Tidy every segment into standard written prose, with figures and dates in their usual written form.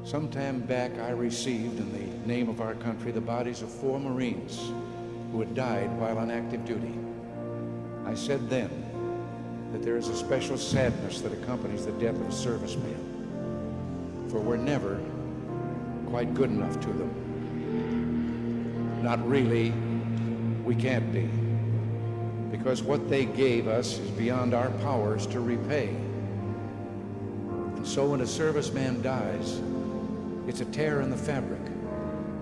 Some time back, I received, in the name of our country, the bodies of 4 Marines who had died while on active duty. I said then that there is a special sadness that accompanies the death of a serviceman, for we're never quite good enough to them. Not really, we can't be, because what they gave us is beyond our powers to repay. And so when a serviceman dies, it's a tear in the fabric,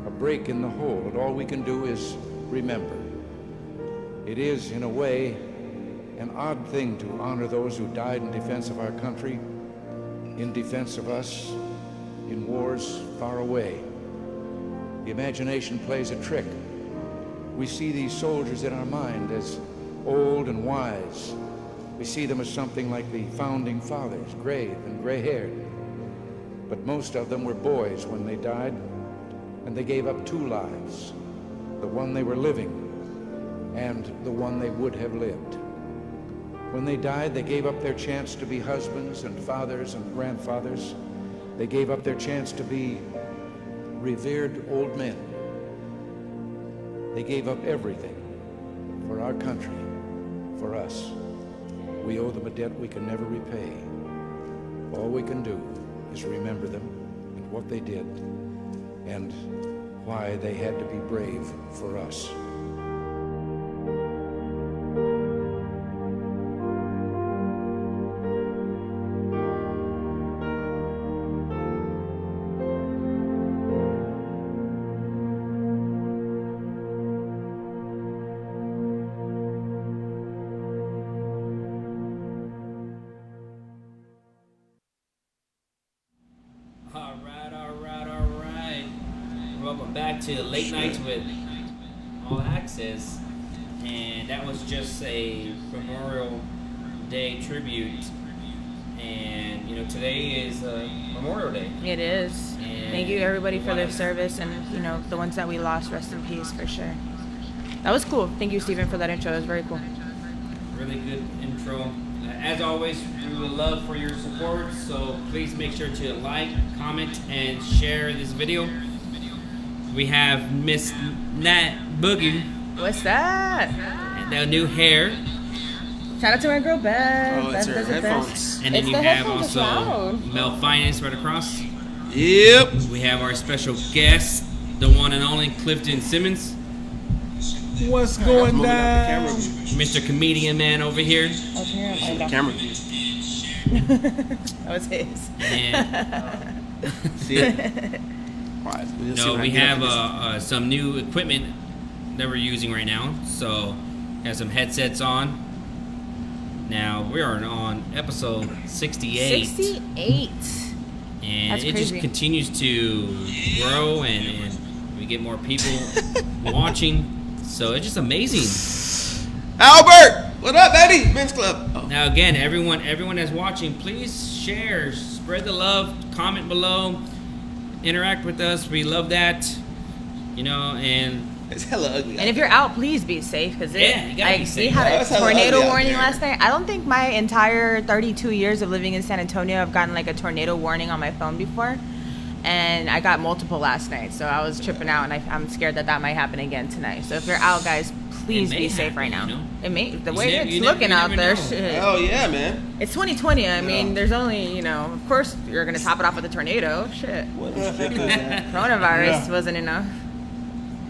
a break in the whole, and all we can do is remember. It is, in a way, an odd thing to honor those who died in defense of our country, in defense of us, in wars far away. The imagination plays a trick. We see these soldiers in our mind as old and wise. We see them as something like the founding fathers, grave and gray-haired. But most of them were boys when they died, and they gave up 2 lives, the one they were living and the one they would have lived. When they died, they gave up their chance to be husbands and fathers and grandfathers. They gave up their chance to be revered old men. They gave up everything for our country, for us. We owe them a debt we can never repay. All we can do is remember them and what they did and why they had to be brave for us. Welcome back to Late Nights with All Access, and that was just a Memorial Day tribute. And you know, today is Memorial Day. It is. And thank you everybody for their service, and you know, the ones that we lost, rest in peace for sure. That was cool. Thank you, Stephen, for that intro. It was very cool. Really good intro. As always, we would love for your support, so please make sure to like, comment, and share this video. We have Miss Nat Boogie. What's that? And that new hair. Shout out to my girl Beth. Oh, it's Beth her does it headphones. best. And then It's you the have headphones, it's also loud. Mel Finance right across. Yep. We have our special guest, the one and only Clifton Simmons. What's going Moving out down? the camera view. Mr. Comedian Man over here. Camera view. That was his. And See it? Quiet. We'll see no, when I we get up have this- some new equipment that we're using right now. So, have some headsets on. Now, we are on episode 68. 68. And That's it crazy. just continues to grow, and we get more people watching. So, it's just amazing. Albert! What up, baby? Men's Club. Oh. Now, again, everyone that's watching, please share, spread the love, comment below, interact with us. We love that, you know, and It's hella ugly. And if you're out, please be safe, because Yeah, you gotta be we safe. had Yeah, a it's hella tornado ugly out warning there. last night. I don't think my entire 32 years of living in San Antonio I've gotten like a tornado warning on my phone before, and I got multiple last night, so I was tripping out, and I'm scared that might happen again tonight. So if you're out, guys, please may be safe happen, right now. you know? It may, the You way never- it's you never- looking you out never there, know. shit. Hell yeah, man. It's 2020. I mean, Yeah. there's only, you know, of course you're gonna top it off with a tornado. Shit, What the fuck is that? coronavirus Yeah. wasn't enough.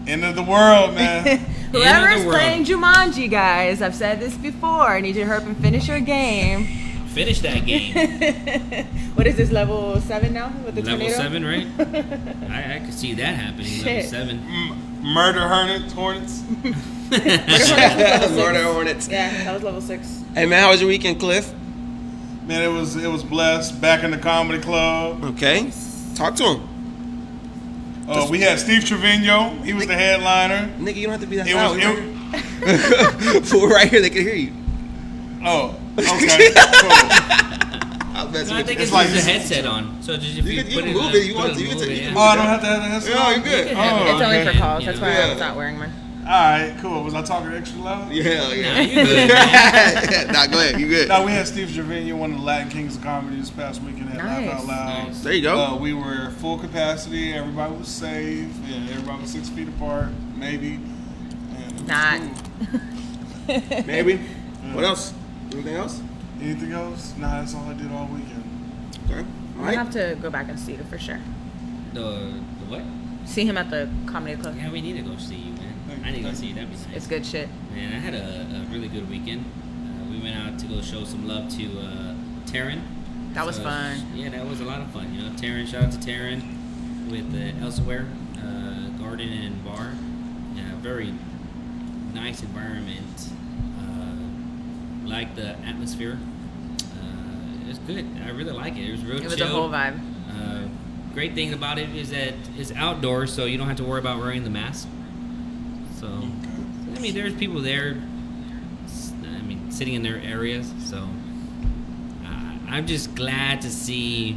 End of the world, man. Whoever's world. playing Jumanji, guys, I've said this before. I need you to hurry up and finish your game. finish that game. What is this, level 7 now with the Level tornado? 7, right? I could see that happening. Shit. Level 7. Murder Hornets. Murder Hornets. Yeah, that was level 6. Hey, man, how was your weekend, Cliff? Man, it was blessed. Back in the comedy club. Okay. Talk to him. We had Steve Trevino. He was the headliner. Nigga, you don't have to be that It loud. was. Fool right here, they can hear you. Oh, okay. Cool. I'll mess No, I with think you. it's like- just a headset on. So just if You you, can- put you it can move on, it if you put want to. You can move take- it, you yeah. can Oh, I don't have to have the headset No, on? you're good. Oh, It's only okay. for calls. You That's know. why I Yeah. was not wearing mine. All right, cool. Was I talking extra loud? Yeah. Nah, you good, man. Nah, go ahead. You good? No, we had Steve Trevino, one of the Latin Kings of Comedy, this past weekend at Nice. Laugh Out Loud. Nice. There you go. We were full capacity. Everybody was safe. And everybody was 6 feet apart, maybe. And it was Not. cool. Maybe. What else? Anything else? Anything else? Nah, that's all I did all weekend. Okay. All I'm gonna right. have to go back and see it for sure. The what? See him at the comedy club. Yeah, we need to go see you, man. I need to go see you. That'd be nice. It's good shit. Man, I had a really good weekend. We went out to go show some love to Taryn. That was fun. Yeah, that was a lot of fun. You know, Taryn, shout out to Taryn with Elsewhere Garden and Bar. Yeah, very nice environment. Like the atmosphere. It was good. I really like it. It was real chill. It was a whole vibe. Great thing about it is that it's outdoors, so you don't have to worry about wearing the mask. So, I mean, there's people there, sitting in their areas. So, I'm just glad to see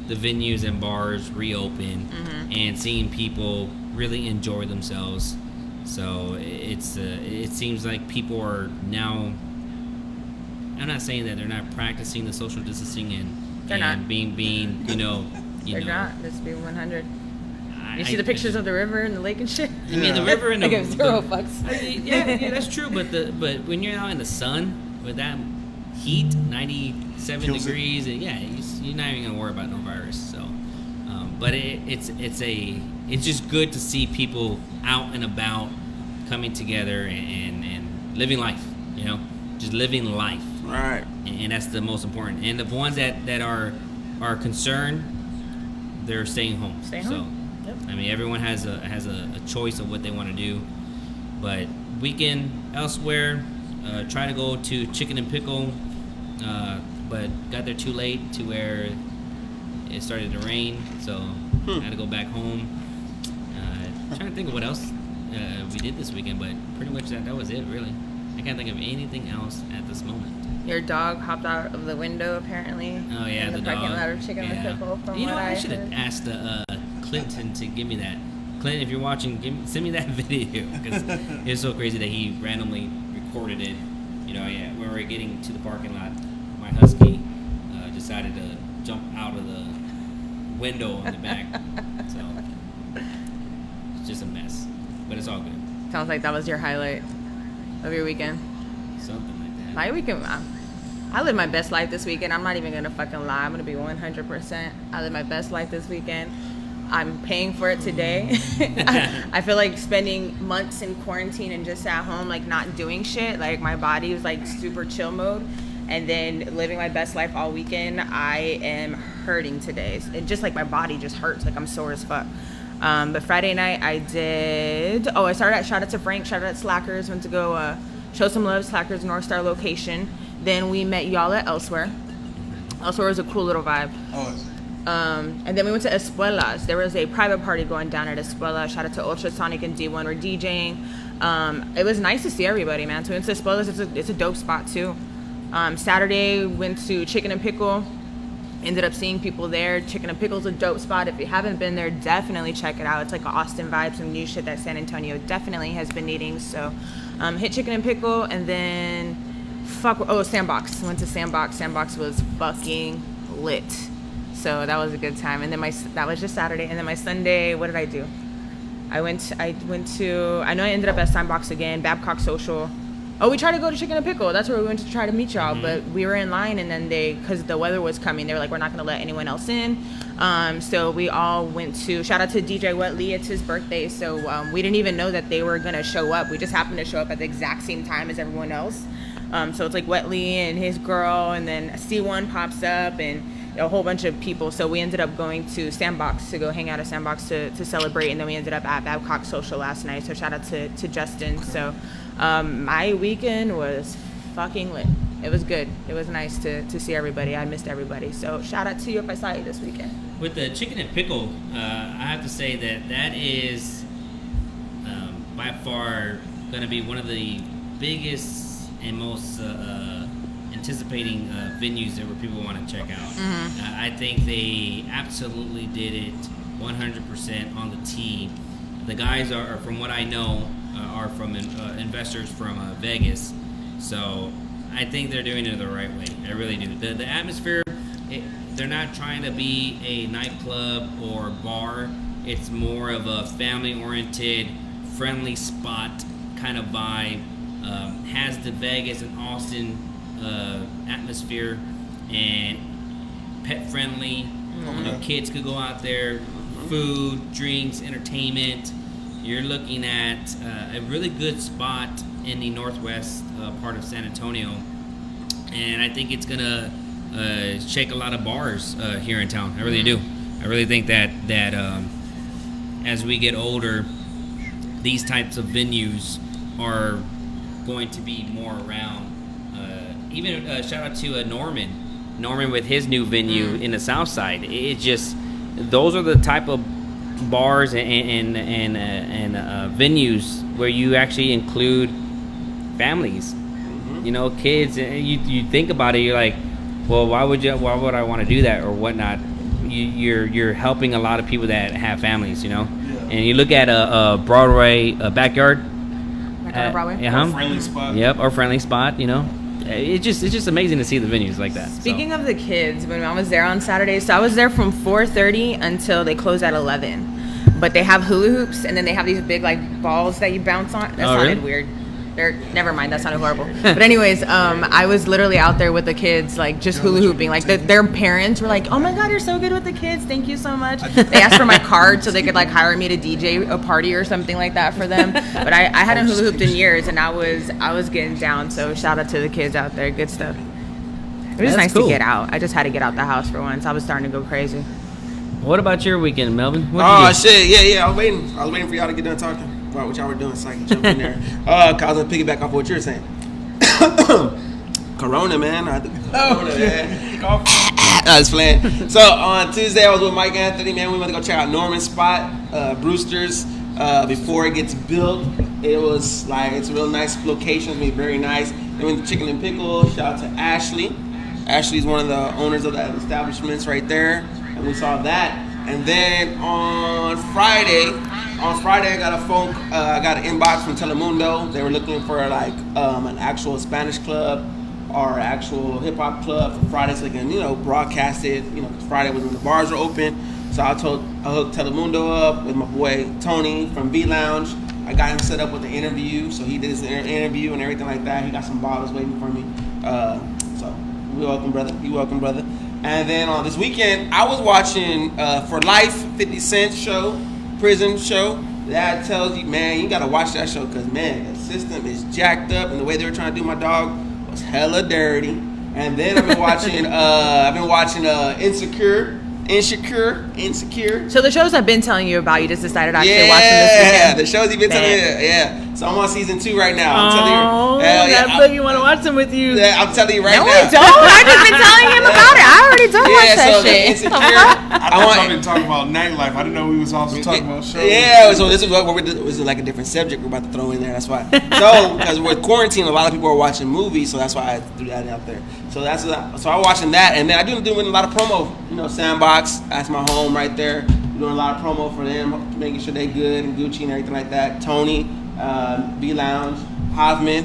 the venues and bars reopen and seeing people really enjoy themselves. So, it seems like people are now. I'm not saying that they're not practicing the social distancing They're and not. being They're not. Let's be 100. You see the pictures of the river and the lake and shit? I mean, the river and I the give zero fucks. yeah, that's true. But when you're out in the sun with that heat, 97 Kills it. degrees, and you're not even gonna worry about no virus. So, but it's just good to see people out and about, coming together and living life. You know, just living life. All right. And that's the most important. And the ones that are concerned, they're staying home. Stay So, home. Yep. I mean, everyone has a choice of what they want to do. But weekend elsewhere, try to go to Chicken and Pickle, but got there too late to where it started to rain. So I had to go back home. Trying to think of what else we did this weekend, but pretty much that was it, really. I can't think of anything else at this moment. Your dog hopped out of the window, apparently. Oh yeah, in the parking lot of Chicken and Pickle. From You know, what I I should have heard. asked Clinton to give me that. Clinton, if you're watching, send me that video because it's so crazy that he randomly recorded it. You know, yeah, when we were getting to the parking lot, my husky decided to jump out of the window in the back. So it's just a mess, but it's all good. Sounds like that was your highlight of your weekend. Something like that. My weekend, I lived my best life this weekend. I'm not even gonna fucking lie. I'm gonna be 100%. I lived my best life this weekend. I'm paying for it today. I feel like spending months in quarantine and just at home, like not doing shit. Like my body was like super chill mode, and then living my best life all weekend. I am hurting today. It just like my body just hurts. Like I'm sore as fuck. But Friday night I did. Oh, I started at shout out to Frank. Shout out at Slackers. Went to go show some love. Slackers North Star location. Then we met y'all at Elsewhere. Elsewhere was a cool little vibe. Oh, And then we went to Espuelas. There was a private party going down at Espuelas. Shout out to Ultrasonic and D1 were DJing. It was nice to see everybody, man. So we went to Espuelas. It's a dope spot too. Saturday went to Chicken and Pickle. Ended up seeing people there. Chicken and Pickle's a dope spot. If you haven't been there, definitely check it out. It's like an Austin vibe, some new shit that San Antonio definitely has been needing. So hit Chicken and Pickle, and then Sandbox. Went to Sandbox. Sandbox was fucking lit. So that was a good time. And then that was just Saturday. And then my Sunday, what did I do? I know I ended up at Sandbox again, Babcock Social. Oh, we tried to go to Chicken and Pickle. That's where we went to try to meet y'all. But we were in line, and then because the weather was coming, they were like, we're not going to let anyone else in. So we all went to, shout out to DJ Wet Lee, it's his birthday. So we didn't even know that they were going to show up. We just happened to show up at the exact same time as everyone else. So it's like Wet Lee and his girl, and then C1 pops up, and a whole bunch of people. So we ended up going to Sandbox to go hang out at Sandbox to celebrate, and then we ended up at Babcock Social last night. So shout out to Justin. So my weekend was fucking lit. It was good. It was nice to see everybody. I missed everybody. So shout out to you if I saw you this weekend. With the Chicken and Pickle, I have to say that is by far going to be one of the biggest and most anticipating venues that where people want to check out. I think they absolutely did it 100% on the tee. The guys are, from what I know, are from investors from Vegas. So I think they're doing it the right way. I really do. The atmosphere, they're not trying to be a nightclub or bar. It's more of a family-oriented, friendly spot kind of vibe. Has the Vegas and Austin atmosphere, and pet-friendly. Kids could go out there, food, drinks, entertainment. You're looking at a really good spot in the northwest part of San Antonio, and I think it's gonna shake a lot of bars here in town. I really do. I really think that as we get older, these types of venues are going to be more around. Even shout out to Norman with his new venue in the South Side. It just, those are the type of bars and venues where you actually include families, kids. You think about it, you're like, well, why would I want to do that or whatnot? You're helping a lot of people that have families, and you look at a Broadway backyard. Broadway. Or friendly spot. Yep, or friendly spot. It's just amazing to see the venues like that. Speaking of the kids, when I was there on Saturday, so I was there from 4:30 until they close at 11. But they have hula hoops, and then they have these big balls that you bounce on. That sounded really? weird. Never mind, that sounded horrible. But anyways, I was literally out there with the kids, just hula hooping. Their parents were like, "Oh my God, you're so good with the kids! Thank you so much." They asked for my card so they could hire me to DJ a party or something like that for them. But I hadn't hula hooped in years, and I was getting down. So shout out to the kids out there, good stuff. It was nice to get out. I just had to get out the house for once. I was starting to go crazy. What about your weekend, Melvin? What'd you do? Shit, yeah. I was waiting for y'all to get done talking about what y'all were doing so I can jump in there. Cause I was gonna piggyback off what you were saying. Corona, man. Corona, man. I was playing. So on Tuesday, I was with Mike Anthony, man. We went to go check out Norman's spot, Brewster's, before it gets built. It was it's a real nice location. It's gonna be very nice. Then went to Chicken and Pickle. Shout out to Ashley. Ashley's one of the owners of that establishments right there, and we saw that. And then on Friday, I got a phone. I got an inbox from Telemundo. They were looking for an actual Spanish club or actual hip hop club for Friday, so they can broadcast it. Because Friday was when the bars were open. So I hooked Telemundo up with my boy Tony from V Lounge. I got him set up with the interview, so he did his interview and everything like that. He got some bottles waiting for me. So you're welcome, brother. You're welcome, brother. And then on this weekend, I was watching For Life, 50 Cent show, prison show. That tells you, man, you gotta watch that show because, man, the system is jacked up, and the way they were trying to do my dog was hella dirty. And then I've been watching Insecure. So the shows I've been telling you about, you just decided to actually watch them this weekend. Yeah, the shows you've been telling me. Yeah. So I'm on season 2 right now. I'm telling you. But you want to watch them with you. Yeah, I'm telling you right now. No, I don't. I just been telling him about it. I already told watch that so shit. Insecure. I thought y'all been talking about nightlife. I didn't know we was also talking about shows. Yeah, so this is what this is like a different subject we're about to throw in there. That's why. So because with quarantine, a lot of people are watching movies, so that's why I threw that out there. So I'm watching that, and then I doing a lot of promo. Sandbox, that's my home right there. Doing a lot of promo for them, making sure they good and Gucci and everything like that. Tony, B Lounge, Hoffman,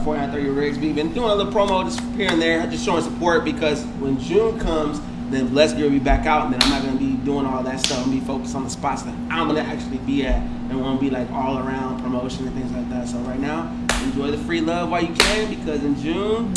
4930 Rigsby. Been doing a little promo just here and there, just showing support because when June comes, then Bless Gear will be back out, and then I'm not gonna be doing all that stuff. I'm gonna be focused on the spots that I'm gonna actually be at, and want to be all around promotion and things like that. So right now, enjoy the free love while you can because in June,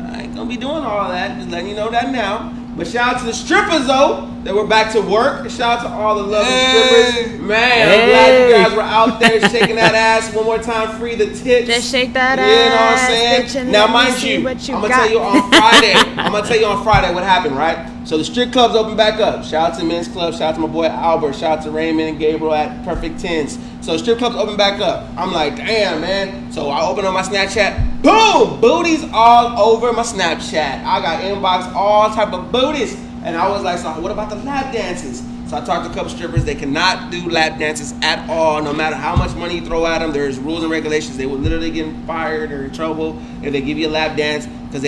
I ain't gonna be doing all that. Just letting you know that now. But shout out to the strippers though, that we're back to work. Shout out to all the lovely strippers. Man, I'm glad you guys were out there shaking that ass. One more time, free the tits. Just shake that ass. You know what I'm bitch, saying? Now mind you, I'm gonna tell you on Friday what happened, right? So the strip clubs open back up. Shout out to Men's Club, shout out to my boy Albert, shout out to Raymond and Gabriel at Perfect Tens. So strip clubs open back up. I'm like, damn, man. So I open up my Snapchat. Boom! Booties all over my Snapchat. I got inbox all type of booties. And I was like, so what about the lap dances? So I talked to a couple strippers. They cannot do lap dances at all, no matter how much money you throw at them. There's rules and regulations. They will literally get fired or in trouble if they give you a lap dance. So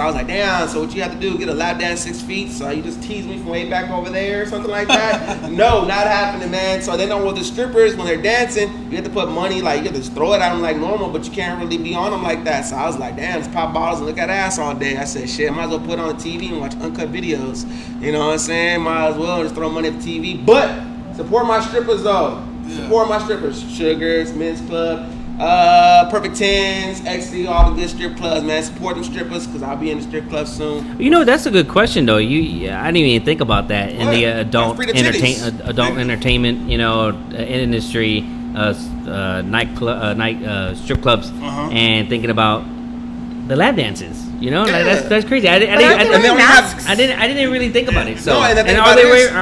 I was like, damn, so what you have to do, get a lap dance 6 feet? So you just tease me from way back over there or something like that? No, not happening, man. So they know with the strippers, when they're dancing, you have to put money, like, you have to just throw it at them like normal, but you can't really be on them like that. So I was like, damn, just pop bottles and look at ass all day. I said, shit, I might as well put it on the TV and watch uncut videos. You know what I'm saying? Might as well just throw money at the TV. But support my strippers, though. Yeah. Support my strippers. Sugars, Men's Club, Perfect Tens, XC, all the good strip clubs, man. Support them strippers, because I'll be in the strip club soon. You know, that's a good question though. I didn't even think about that in What? the adult Free the titties. entertainment, industry, strip clubs, and thinking about the lap dances. You know, like that's crazy. I didn't really think about it. So, and are they wearing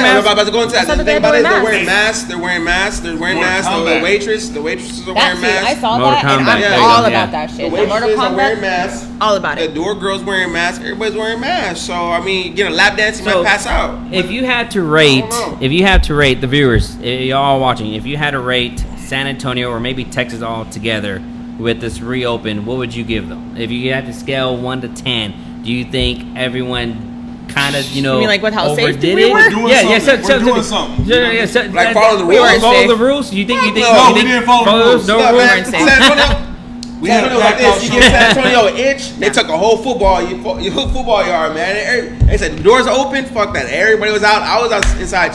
masks? I'm about to go into that. That's The what thing they're about it is doing they're wearing masks. masks. They're wearing masks. The waitresses are wearing I masks. saw Mortal that, and Kombat, I'm yeah. all Yeah. about that The shit. The Mortal waitresses are wearing Kombat, masks. all about The it. door girls wearing masks. Everybody's wearing masks. So I mean, get a lap dance, you might pass out. If you had to rate, the viewers, y'all watching, if you had to rate San Antonio or maybe Texas all together with this reopen, what would you give them? If you had to scale 1 to 10, do you think everyone kind of, You mean like with how safe overdid we it? were? Doing Yeah, something. so We're doing something. Like follow the We rules. weren't Follow safe. the rules. You think? No, we didn't follow the rules. No Look, rules. man, safe. San Antonio. We San had Antonio like this. You give San Antonio an inch, they took a whole football yard, man. They said the doors are open. Fuck that. Everybody was out. I was inside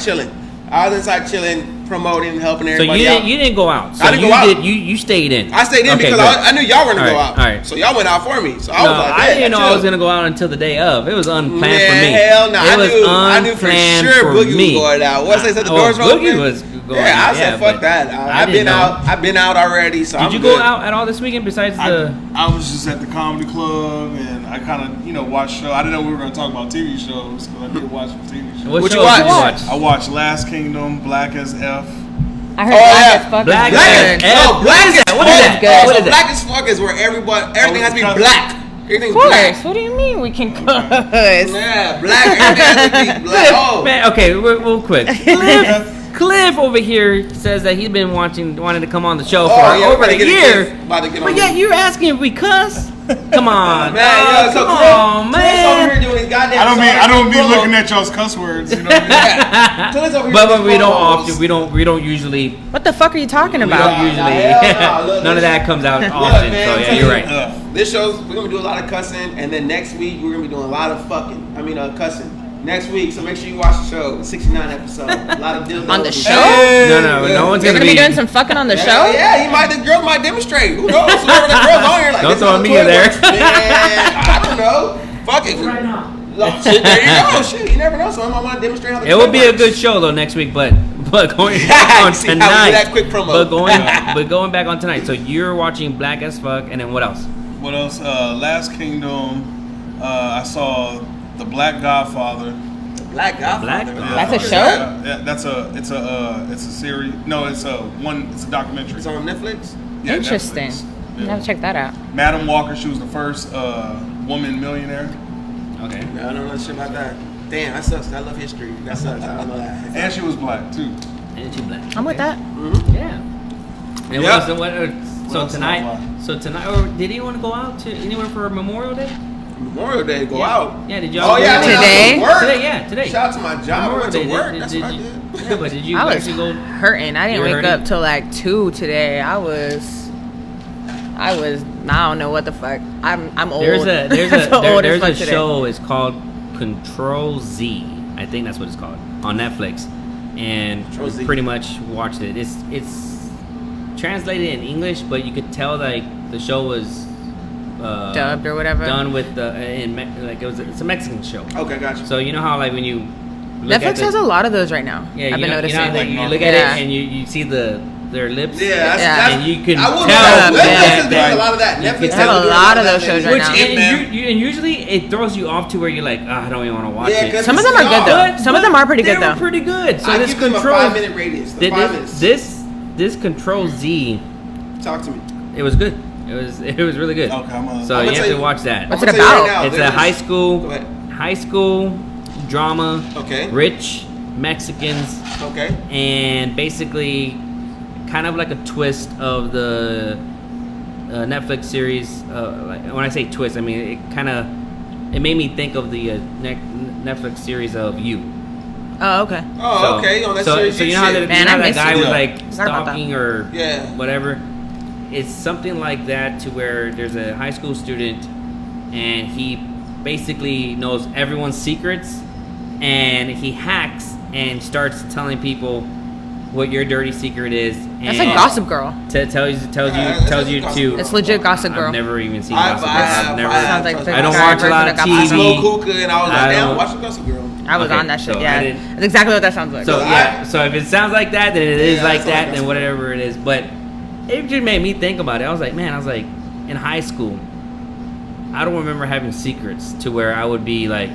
chilling. Promoting, helping So everybody out. you didn't go out. So I didn't go out. You stayed in. I stayed in Okay, because good. I knew y'all were gonna go All right, out. all right. So y'all went out for me. So I No, was like, I hey, didn't know chill. I was gonna go out until the day of. It was unplanned for me. Hell no. It was I knew for unplanned sure for Boogie me. was going out. Once they said the doors were Boogie open, was going yeah, out. I said fuck but that. I I've didn't been know. out. I've been out already. So Did I'm you good. go out at all this weekend besides the? I was just at the comedy club and I kind of, watched show. I didn't know we were going to talk about TV shows because I did watch some TV shows. What What show you did watch? I watched Last Kingdom, Black as F. I heard Oh, Black yeah. as fuck Black is as good. F. No, black as What is that? fuck. Good. What So is that? black as fuck is where everything has to be because- black. Everything's Of course. black. What do you mean we can cuss? Yeah, black. Everything has to be black. Oh, Man, okay, real quick. Cliff over here says that he's been wanting to come on the show for yeah, over about to a get a year. kiss. About to get on But yet the- you're asking if we cuss? Come on, Man, dog, so come Chris on, over man. here doing his goddamn. I don't be promo. looking at y'all's cuss words. You know what I mean? Yeah. Clint's over here But doing we don't promos. often. We don't usually. What the fuck are you talking We about? don't usually. hell no. Look, None of this- that comes out Look, often. man, So I'm yeah, telling you're you, right. This show's we're gonna be doing a lot of cussing, and then next week we're gonna be doing a lot of cussing. Next week, so make sure you watch the show. 69 episode. A lot of dildos. On the and show? shit. No, no one's You're gonna gonna be doing some fucking on the Yeah, show? Yeah, the girls might demonstrate. Who knows? Whoever the girls on here, like, Don't this is throw how the me toilet in there. works. Man, I don't know. Fuck it. Right now. Look, shit, there you go. Shit, you never know. So I want to demonstrate how the It will toilet be a works. good show though next week, but going Yeah, back on you see how we do tonight. that quick promo. But going back on tonight. So you're watching Black as Fuck, and then what else? What else? Last Kingdom. I saw The Black Godfather. Black Godfather. Black? That's a show? Yeah, it's a series. No, it's a documentary. It's on Netflix. Yeah, Interesting. Netflix. I'm gonna have to check that out. Madam Walker, she was the first woman millionaire, Okay. No, I don't know shit about that. Damn, that sucks. I love history. That sucks. I don't know that. and she was black too. And she black. I'm with that. Yeah. And Yeah. so else tonight. is So tonight, or did anyone go out to anywhere for Memorial Day? Memorial Day, go Yeah. out. Yeah. Did y'all? Oh yeah, I went out to Today? work. Today, yeah, today. Shout out to my job. I went to Memorial work. Day. That's Did what I you- did. Yeah, but did you I was actually go? hurting. I You didn't were wake hurting? up till like 2 today. I don't know what the fuck. I'm old. There's I'm so old as a fuck today. show. It's called Control Z. I think that's what it's called on Netflix, and Control Z. pretty much watched it. It's translated in English, but you could tell like the show was Dubbed or whatever. done with it's a Mexican show. Okay, gotcha. So you know how like when you look at Netflix has a lot of those right now. yeah, I've you been know, noticing. you know, you look at it and you see their lips. Yeah, Yeah. And you can I will tell know. that- Netflix has been that- doing a lot of that. you Netflix can has tell been a doing lot of that those shows lately. right Which now. and usually it throws you off to where you're like, I don't even want to watch Yeah, it. 'cause Some of them are good though. Some of them are pretty good They were though. pretty good. So I this give them a Control 5-minute radius. The 5 minutes. this Control Z, Talk to me. it was good. It was really good. Okay, I'm So I'm you gonna have tell to you- watch that. What's I'm it gonna tell you about? right now, It's a there's- high school drama. Okay. Rich Mexicans, Okay. and basically kind of like a twist of the Netflix series. Like when I say twist, I mean it made me think of the Netflix series of You. Oh, okay. Oh, okay. On that series, so you know how that, Man, you know I how that miss guy you. was like Forgot about stalking or Yeah. whatever. It's something like that to where there's a high school student and he basically knows everyone's secrets and he hacks and starts telling people what your dirty secret is. That's like Gossip Girl. Tells you to. It's legit Gossip Girl. I've never even seen I've- Gossip Girl. I- I've never. I- Sounds like the I don't guy watch a lot of version I Gossip TV. smoked hookah and I was like, I damn, don't- watch the Gossip Girl. I was Okay, on that shit. so Yeah, I didn't- that's exactly what that sounds like. So yeah, so if it sounds like that, then it is Yeah, like that's all that, Gossip then Girl. whatever it is. But it just made me think about it. I was like, in high school, I don't remember having secrets to where I would be like,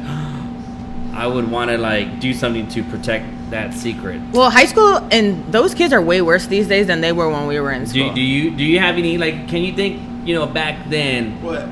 I would want to like do something to protect that secret. Well, high school and those kids are way worse these days than they were when we were in school. Do you have any like? Can you think back then What?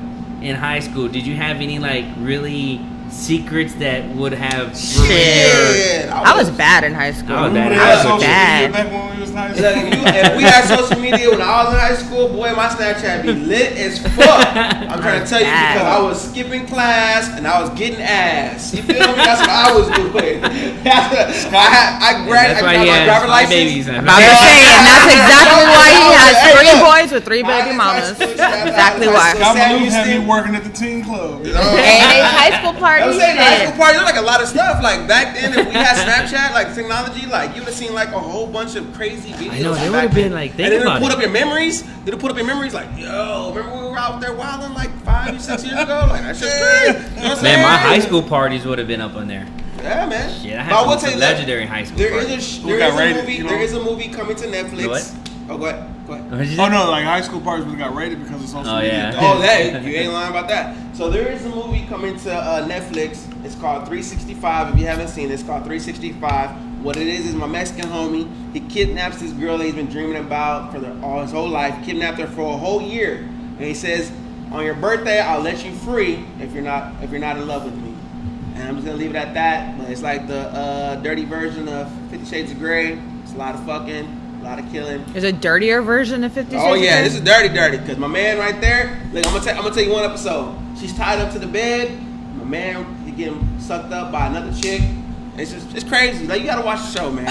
in high school? Did you have any like really secrets that would have Shit. I was bad in high school. I was bad. We I had was social bad. media back when we was in high Look, school. if we had social media when I was in high school, boy, my Snapchat be lit as fuck. I'm trying to tell you Bad. because I was skipping class and I was getting ass. You feel me? That's what I was doing. I That's why got he my has driver 5 license. babies. I was just saying, that's exactly why he has Hey, 3 look. boys with 3 baby mamas. Exactly why. Scott Scott Maloof had me Houston. working at the teen club. You know? And it's high school I parties. was saying, high school shit. parties, there's like a lot of stuff. Like back then, if we had Snapchat, like technology, like you would have seen like a whole bunch of crazy videos. I know, they back would've been, then. like, and think then about put it. up your memories. They'd put up your memories, like, yo, remember when we were out there wilding like 5 or 6 years ago? Like that's just crazy. You know what I'm saying? Man, my high school parties would have been up on there. Yeah, man. Shit, I But I will had tell some you that legendary high school There parties. is We got a rated, movie. you know? There is a movie coming to Netflix. The what? Oh, go ahead. Go ahead. What'd you say? Oh no, like high school parties would have got rated because of social Oh, media. yeah. Oh, that you ain't lying about that. So there is a movie coming to Netflix. It's called 365. If you haven't seen it, it's called 365. What it is my Mexican homie. He kidnaps this girl that he's been dreaming about for all his whole life. Kidnapped her for a whole year, and he says, "On your birthday, I'll let you free if you're not in love with me." And I'm just gonna leave it at that. But it's like the dirty version of 50 Shades of Grey. It's a lot of fucking, a lot of killing. There's a dirtier version of 50 Shades Oh of yeah, Grey? this is dirty. Cause my man right there. Look, I'm gonna tell you one episode. She's tied up to the bed. My man, he getting sucked up by another chick. It's crazy. Like you gotta watch the show, man.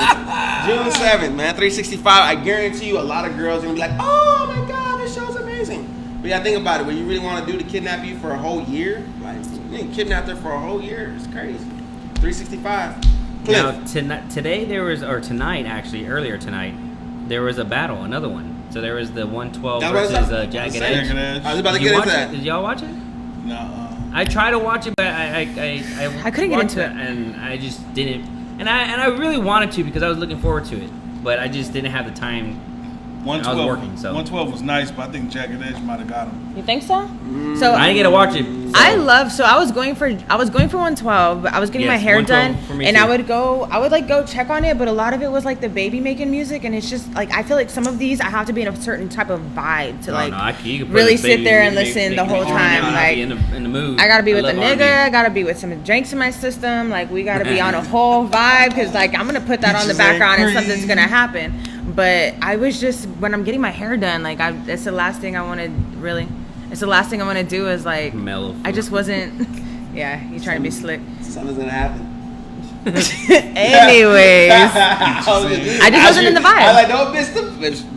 June 7th, man. 365. I guarantee you, a lot of girls are gonna be like, "Oh my god, this show's amazing." But yeah, think about it. What you really want to do to kidnap you for a whole year, like you ain't kidnapped her for a whole year. It's crazy. 365. Now, Cliff. today there was, or tonight actually, earlier tonight, there was a battle, another one. So there was the 112 That's what I versus said. Jagged Jagged Edge. Edge. I was about to Did get you into watch that. it? Did y'all watch it? No. I tried to watch it, but I couldn't get watched into it. and I just didn't. And I really wanted to because I was looking forward to it, but I just didn't have the time. 112, I was working, so. 112 was nice, but I think Jagged Edge might have got him. You think so? So I didn't get to watch it. So. I was going for 112, but I was getting Yes, my hair 112 done, for me and too. I would go check on it, but a lot of it was like the baby making music, and it's just like I feel like some of these I have to be in a certain type of vibe to You can put really this sit baby there and make- listen make the me whole R&B. time. I gotta Like be in the mood. I gotta be with a love nigga, R&B. I gotta be with some drinks in my system, like we gotta be on a whole vibe, because like I'm gonna put that on the Bitches ain't background and free. something's gonna happen. But I was just, when I'm getting my hair done, like it's the last thing I want to really. It's the last thing I want to do is like. Mellow. I just wasn't. Yeah, you trying to be slick. Something's gonna happen. Anyways, I just wasn't in the vibe. I like don't miss the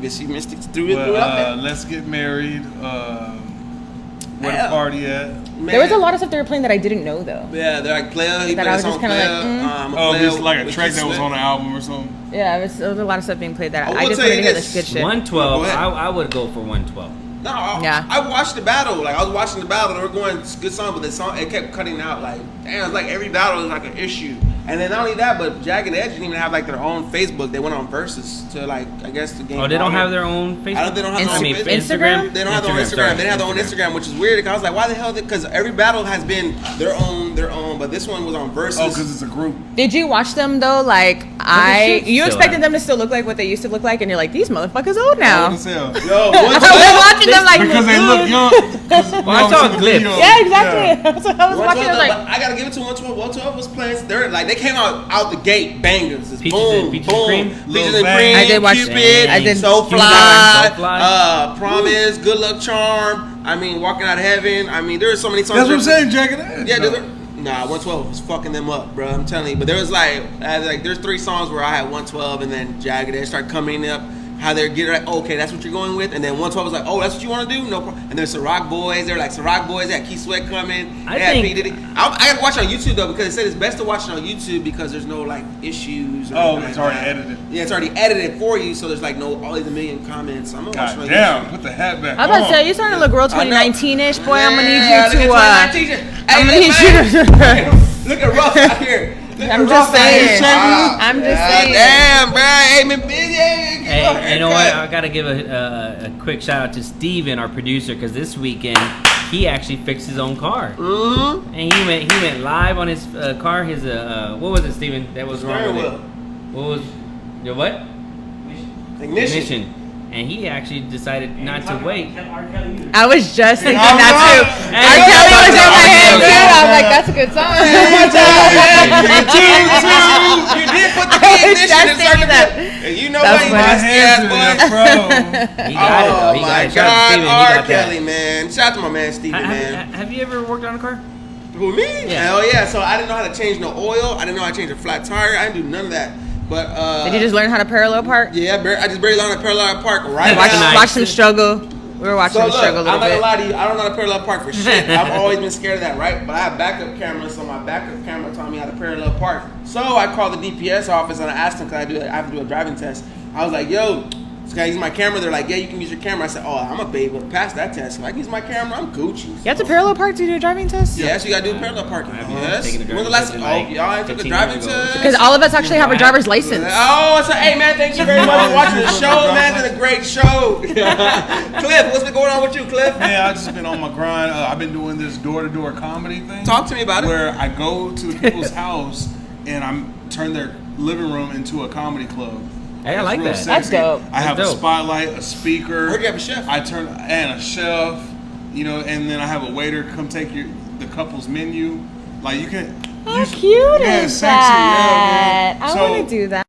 miss you missed it through it But, throughout there. Let's Get Married. Where Yeah. the party at? There was a lot of stuff they were playing that I didn't know though. Yeah, they're like player. He That played I a was song just kinda player. like, Oh, Player it's like a with track Keith that was Sweat. on the album or something. Yeah, there was a lot of stuff being played that I I will just tell wanted you to hear this. this good shit. 112. Go ahead. I would go for 112. No, Yeah. I watched the battle. Like I was watching the battle, they were going good song, but the song it kept cutting out. Like damn, it's like every battle is like an issue. And then not only that, but Jagged Edge didn't even have like their own Facebook. They went on Versus to like I guess the game. Oh, they don't have their own Facebook. I don't. They don't have their own Facebook. Instagram? They don't have their own Instagram. sorry. They didn't have their own Instagram, which is weird. Because I was like, why the hell? Because every battle has been their own. But this one was on Versus. Oh, because it's a group. Did you watch them though? Like shit you still expected out. them to still look like what they used to look like, and you're like, these motherfuckers old now. Old as hell. Yo, I was watching them like Because they look young. Well, I saw a clip. Yeah, exactly. So I was watching. I was like, I gotta give it to 112. 112 was playing. They came out the gate bangers. It's Peaches boom, and- Peaches boom. and Peaches Lil and Bang. cream. I did watch- Cupid. I did- So Cupid fly. So Fly. Promise. Good luck charm. I mean, walking out of heaven. I mean, there are so many songs. That's what I'm saying, Jagged Edge. Yeah, No. nah, 112 was fucking them up, bro. I'm telling you. But there was there's 3 songs where I had 112 and then Jagged Edge started coming up. How they're getting like, okay, that's what you're going with, and then 112 was like, oh, that's what you want to do, no problem. And there's Ciroc Boys. They're like Ciroc Boys. They had Keith Sweat coming. I They had think- P. Diddy. I gotta watch it on YouTube though because it said it's best to watch it on YouTube because there's no like issues. Or Oh, anything it's like already that. edited. Yeah, it's already edited for you, so there's like no all these million comments. I'm gonna watch it God on damn, YouTube. put the hat back I'm about to on. say you're starting to look real I know. 2019-ish, boy. I'm gonna Yeah, need you to. look at 2019. I'm gonna Hey, need you to. look at Ruff out here. Look I'm at just Ruff out here saying. shaking. I'm just God saying. Damn, bro. Hey, man, busy. Hey, you know what? I gotta give a quick shout out to Steven, our producer, because this weekend he actually fixed his own car, Mm-hmm. and he went live on his car. His what was it, Steven? That was wrong Steering with it. wheel. What was your what? Ignition. And he actually decided not to wait. I was just thinking I'm that too. not- R. Kelly was in my head too. I was like, that's a good song. You did put the key ignition Just and start saying the that. and you know That's what? You funny. My nasty hands ass in boy. that, bro. He got it though. He Oh got my it. Shout out to God, Steven. He R. got Kelly, that. man. Shout out to my man Steven, man. Have you ever worked on a car? Who, me? Yeah. Hell yeah. So I didn't know how to change no oil. I didn't know how to change a flat tire. I didn't do none of that. But Did you just learn how to parallel park? yeah, I just barely learned to parallel park right Watch, now. watch them struggle. We were watching So them look, struggle a I'm little not gonna bit. lie to you. I don't know how to parallel park for shit. I've always been scared of that, right? But I have backup cameras, so my backup camera taught me how to parallel park. So I called the DPS office and I asked them, "Cause I have to do a driving test." I was like, "Yo, can I use my camera?" They're like, "Yeah, you can use your camera." I said, "Oh, I'm gonna be able to pass that test. If I can use my camera, I'm Gucci." You have to parallel park to do a driving test? Yes, you gotta do parallel parking. I've Yes. taken a When's the driving last? test in, Oh, like, y'all ain't took a 15 driving years ago. test. Because all of us actually have a driver's license. Oh, so hey man, thank you very much for watching the show, man. It's a great show. Cliff, what's been going on with you, Cliff? Man, I've just been on my grind. I've been doing this door-to-door comedy thing. Talk to me about it. Where I go to the people's house and I'm turn their living room into a comedy club. Hey, I It's like real that. sexy. That's dope. I have That's a dope. spotlight, a speaker. Where'd you have a chef? I turn and a chef, you know, and then I have a waiter come take the couple's menu. Like you can. How cute is sexy, that? yeah, man. I So, want to do that.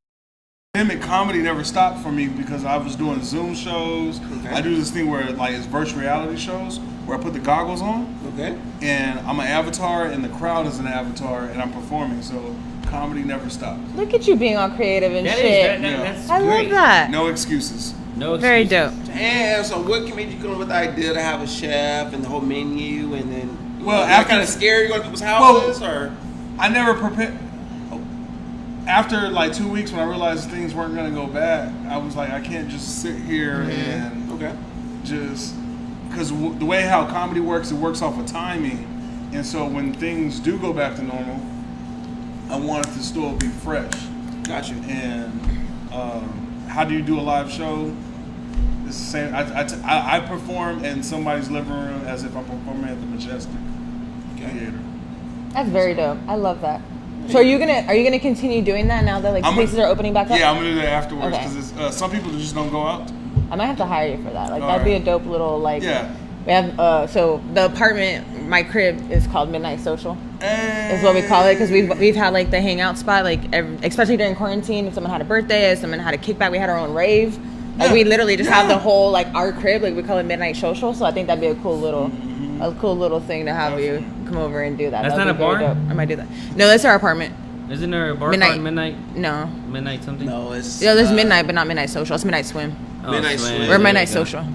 pandemic comedy never stopped for me because I was doing Zoom shows. Okay. I do this thing where like it's virtual reality shows where I put the goggles on Okay. and I'm an avatar and the crowd is an avatar and I'm performing. So comedy never stops. Look at you being all creative and That is shit. that's I great. love that. No excuses. No Very excuses. dope. Damn. So what made you come up with the idea to have a chef and the whole menu and then? Well, you after- kind of scared you going to people's houses or? I never prepared. After like 2 weeks, when I realized things weren't gonna go bad, I was like, I can't just sit here and Okay. just because the way how comedy works, it works off of timing, and so when things do go back to normal, I want it to still be fresh. Got you. And how do you do a live show? It's the same. I perform in somebody's living room as if I'm performing at the Majestic Theater. That's very dope. I love that. So are you gonna continue doing that now that like I'm places are opening back up? Yeah, I'm gonna do that afterwards Okay. because some people just don't go out. I might have to hire you for that. Like All that'd be a right. dope little like. Yeah. We have so the apartment, my crib is called Midnight Social. Is what we call it because we've had like the hangout spot like especially during quarantine. If someone had a birthday, if someone had a kickback, we had our own rave. Like Yeah. we literally just have Yeah. the whole like our crib. Like we call it Midnight Social. So I think that'd be a cool little thing to have you come over and do that. That's That'd not be a very bar? dope. I might do that. No, that's our apartment. Isn't there a bar Midnight. called Midnight? No. Midnight something? No, it's. Yeah, there's Midnight, but not Midnight Social. It's Midnight Swim. Oh, Midnight Swim. Swim. We're There Midnight you go. Social.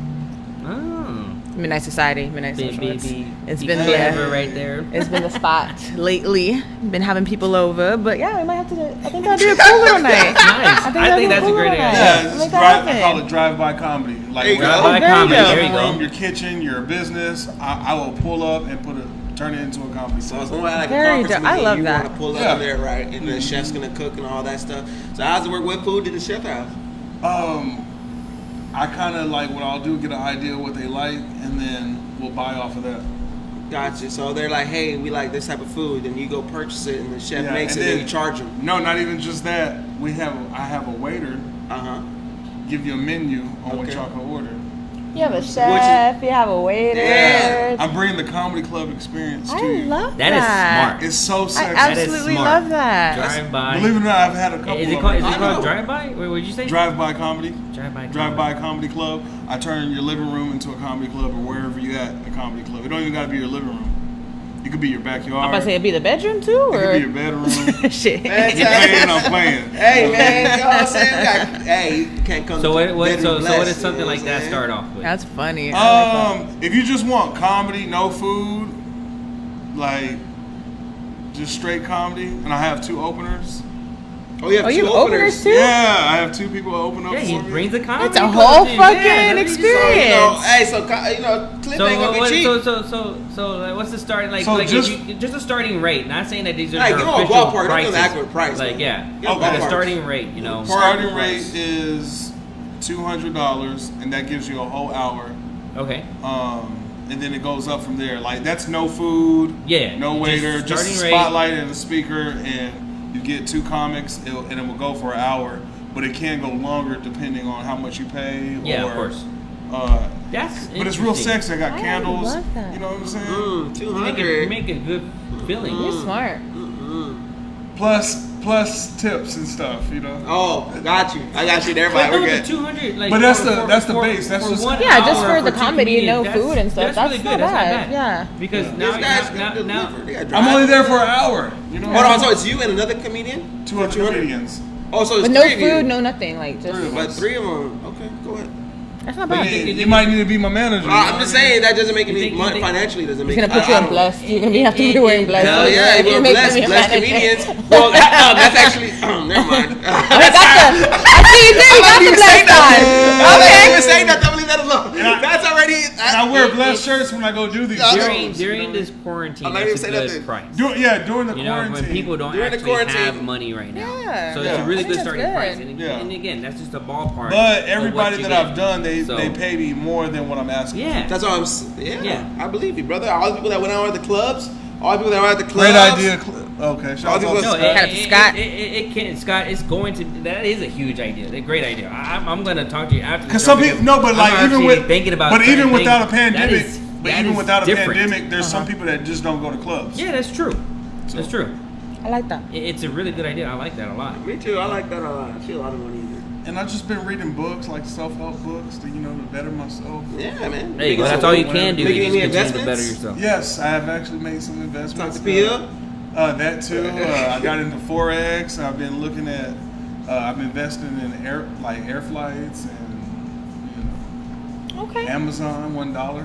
Oh. Midnight Society. Midnight Big, Social. big, It's- big. it's Deep been flavor right there. It's been the spot lately. Been having people over, but yeah, we might have to. I think that'd be a cool little night. Nice. I think, I think that's a cool great little idea. night. Yeah, Make it's that I call happen. it drive-by comedy. Like There you go. Drive-by Very comedy. dope. There you Your go. room, your kitchen, your business. I will pull up and turn it into a comedy. So it's like Very a conference dope. I meeting, love you that. want to pull up Yeah. in there, right? And the chef's gonna cook and all that stuff. So how's it work? What food did the chef have? I kind of like what I'll do, get an idea of what they like, and then we'll buy off of that. Gotcha. So they're like, hey, we like this type of food, and you go purchase it, and the chef Yeah, makes it, and and then- you charge them. No, not even just that. I have a waiter Uh huh. give you a menu on what Okay. y'all can order. You have a chef. You have a waiter. Yeah. I'm bringing the comedy club experience to I you. love That is smart. It's so I sexy. absolutely smart. love that. Drive by. Believe it or not, I've had a couple Is it of called, them. is it I know. called drive by? Wait, what did you say? Drive-by comedy. Drive-by. Drive-by comedy club. I turn your living room into a comedy club or wherever you at, a comedy club. It don't even got to be your living room. It could be your backyard. I'm about to say it'd be the bedroom too, It could or be your bedroom. shit. You paying, I'm playing. Hey man, you know what I'm saying? Hey, you can't come. So to what bedroom so what blessed, does something you know like what that I'm saying? start off with? That's funny. I like If you just want comedy, no food, like just straight comedy, and I have 2 openers. Oh, you have Oh, you two have openers too? Yeah, I have 2 people that open up Yeah, for he me. brings the comedy. It's a club whole thing. fucking Yeah, nobody just- So, you know, experience. hey, Clip ain't gonna be cheap. So like, what's the starting like? So like just- just a starting rate. Not saying that these are Hey, your give 'em a official ballpark. Don't give 'em prices. the accurate price, Like man. yeah, Give 'em like a ballpark. starting rate. You know. Starting rate is $200, and that gives you a whole hour. Okay. And then it goes up from there. Like that's no food, Yeah, no just waiter, just a starting rate. spotlight and a speaker, and you get 2 comics, and it will go for an hour. But it can go longer depending on how much you pay. Yeah, or, of course. That's But it's real interesting. sexy. I got I candles. love that. You know what I'm saying? You 200. make a good feeling. You're smart. Plus tips and stuff. You know. Oh, got you. I got you there, But but we're no, the good. 200. Like, But that's for- the- for- that's the for- base. That's for just- 1 Yeah, just hour for the 2 comedy and no comedians, food and stuff. That's That's really not good. That's bad. not bad. Yeah. Because These now guys now can now. deliver. They got I'm drive. only there for an hour. You know. Hold on, so it's you and another comedian? 2 other comedians. Oh, so it's But no 3 of you. food, no nothing. Like just 3 of But us. 3 of them. Okay, go ahead. that's not But bad. you might need to be my manager. I'm just saying that doesn't make You any think- money financially. Doesn't make. He's gonna put you I in don't- blessed. You're gonna have to be wearing blessed. Hell yeah, If we're you make blessed, them your blessed manager. comedians. Well, that's actually. Never mind. I see you did. You got the blessed on. I'm not Okay. even saying that. Don't leave that alone. That's already. And I wear blessed shirts when I go do these shows. During this quarantine, I'm not that's even a saying good nothing. price. During the You know, quarantine. when people don't During the actually quarantine. have money right now. Yeah. So it's Yeah. a really I think good that's starting good. price. And, Yeah. and again, that's just a ballpark. But of everybody what you that get. I've done, they So- pay me more than what I'm asking. Yeah. That's all Yeah, Yeah. I believe you, brother. All the people that went out at the clubs, all the people that were at the clubs. Great idea. Okay, shout out people- to No, Scott. Shout out to Scott. it can, Scott. It's going to. That is a huge idea. A great idea. I'm going to talk to you after. Because the show some people, no, but I'm like even actually with, thinking about. but even certain without a things. pandemic, That even is without a different. pandemic, there's some people that just don't go to clubs. Yeah, that's true. That's true. I like that. It's a really good idea. I like that a lot. Me too. I like that a lot. I see a lot of money in And I've just been reading books, like self-help books, to to better myself. it. Yeah, man. There you go. That's all you can do. Making You any just continue to better investments? yourself. Yes, I have actually made some investments. Talk to Pia. That too. I got into Forex. I've been looking at. I'm investing in air flights and Okay. Amazon $1.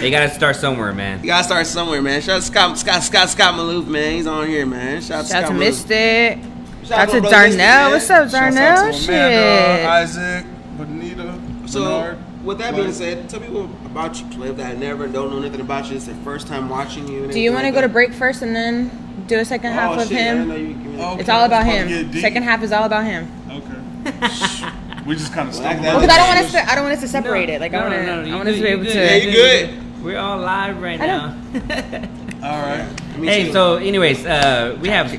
You gotta start somewhere, man. You gotta start somewhere, man. Shout out to Scott Maloof, man. He's on here, man. Shout out Shout out to Scott Maloof. Mystic. Shout Shout out to my brother Mystic, Darnell. man. What's up, Shouts out Darnell? to Amanda, Shit. Isaac, Benita, So, Bernard. with that Clay. being said, tell people about you, Cliff, that never don't know nothing about you. It's their first time watching you. Do you want to go to break first and then do a second half of him? Okay. It's all about It's about to him. get deep. Second half is all about him. Okay. We just kind of Like stumbled. that. Because I don't want us to. I don't want us to separate it. Like I want to. you I want us to good, be able you to. good, Yeah, you good. We're all live right I now. All right. Hey, so anyways, we have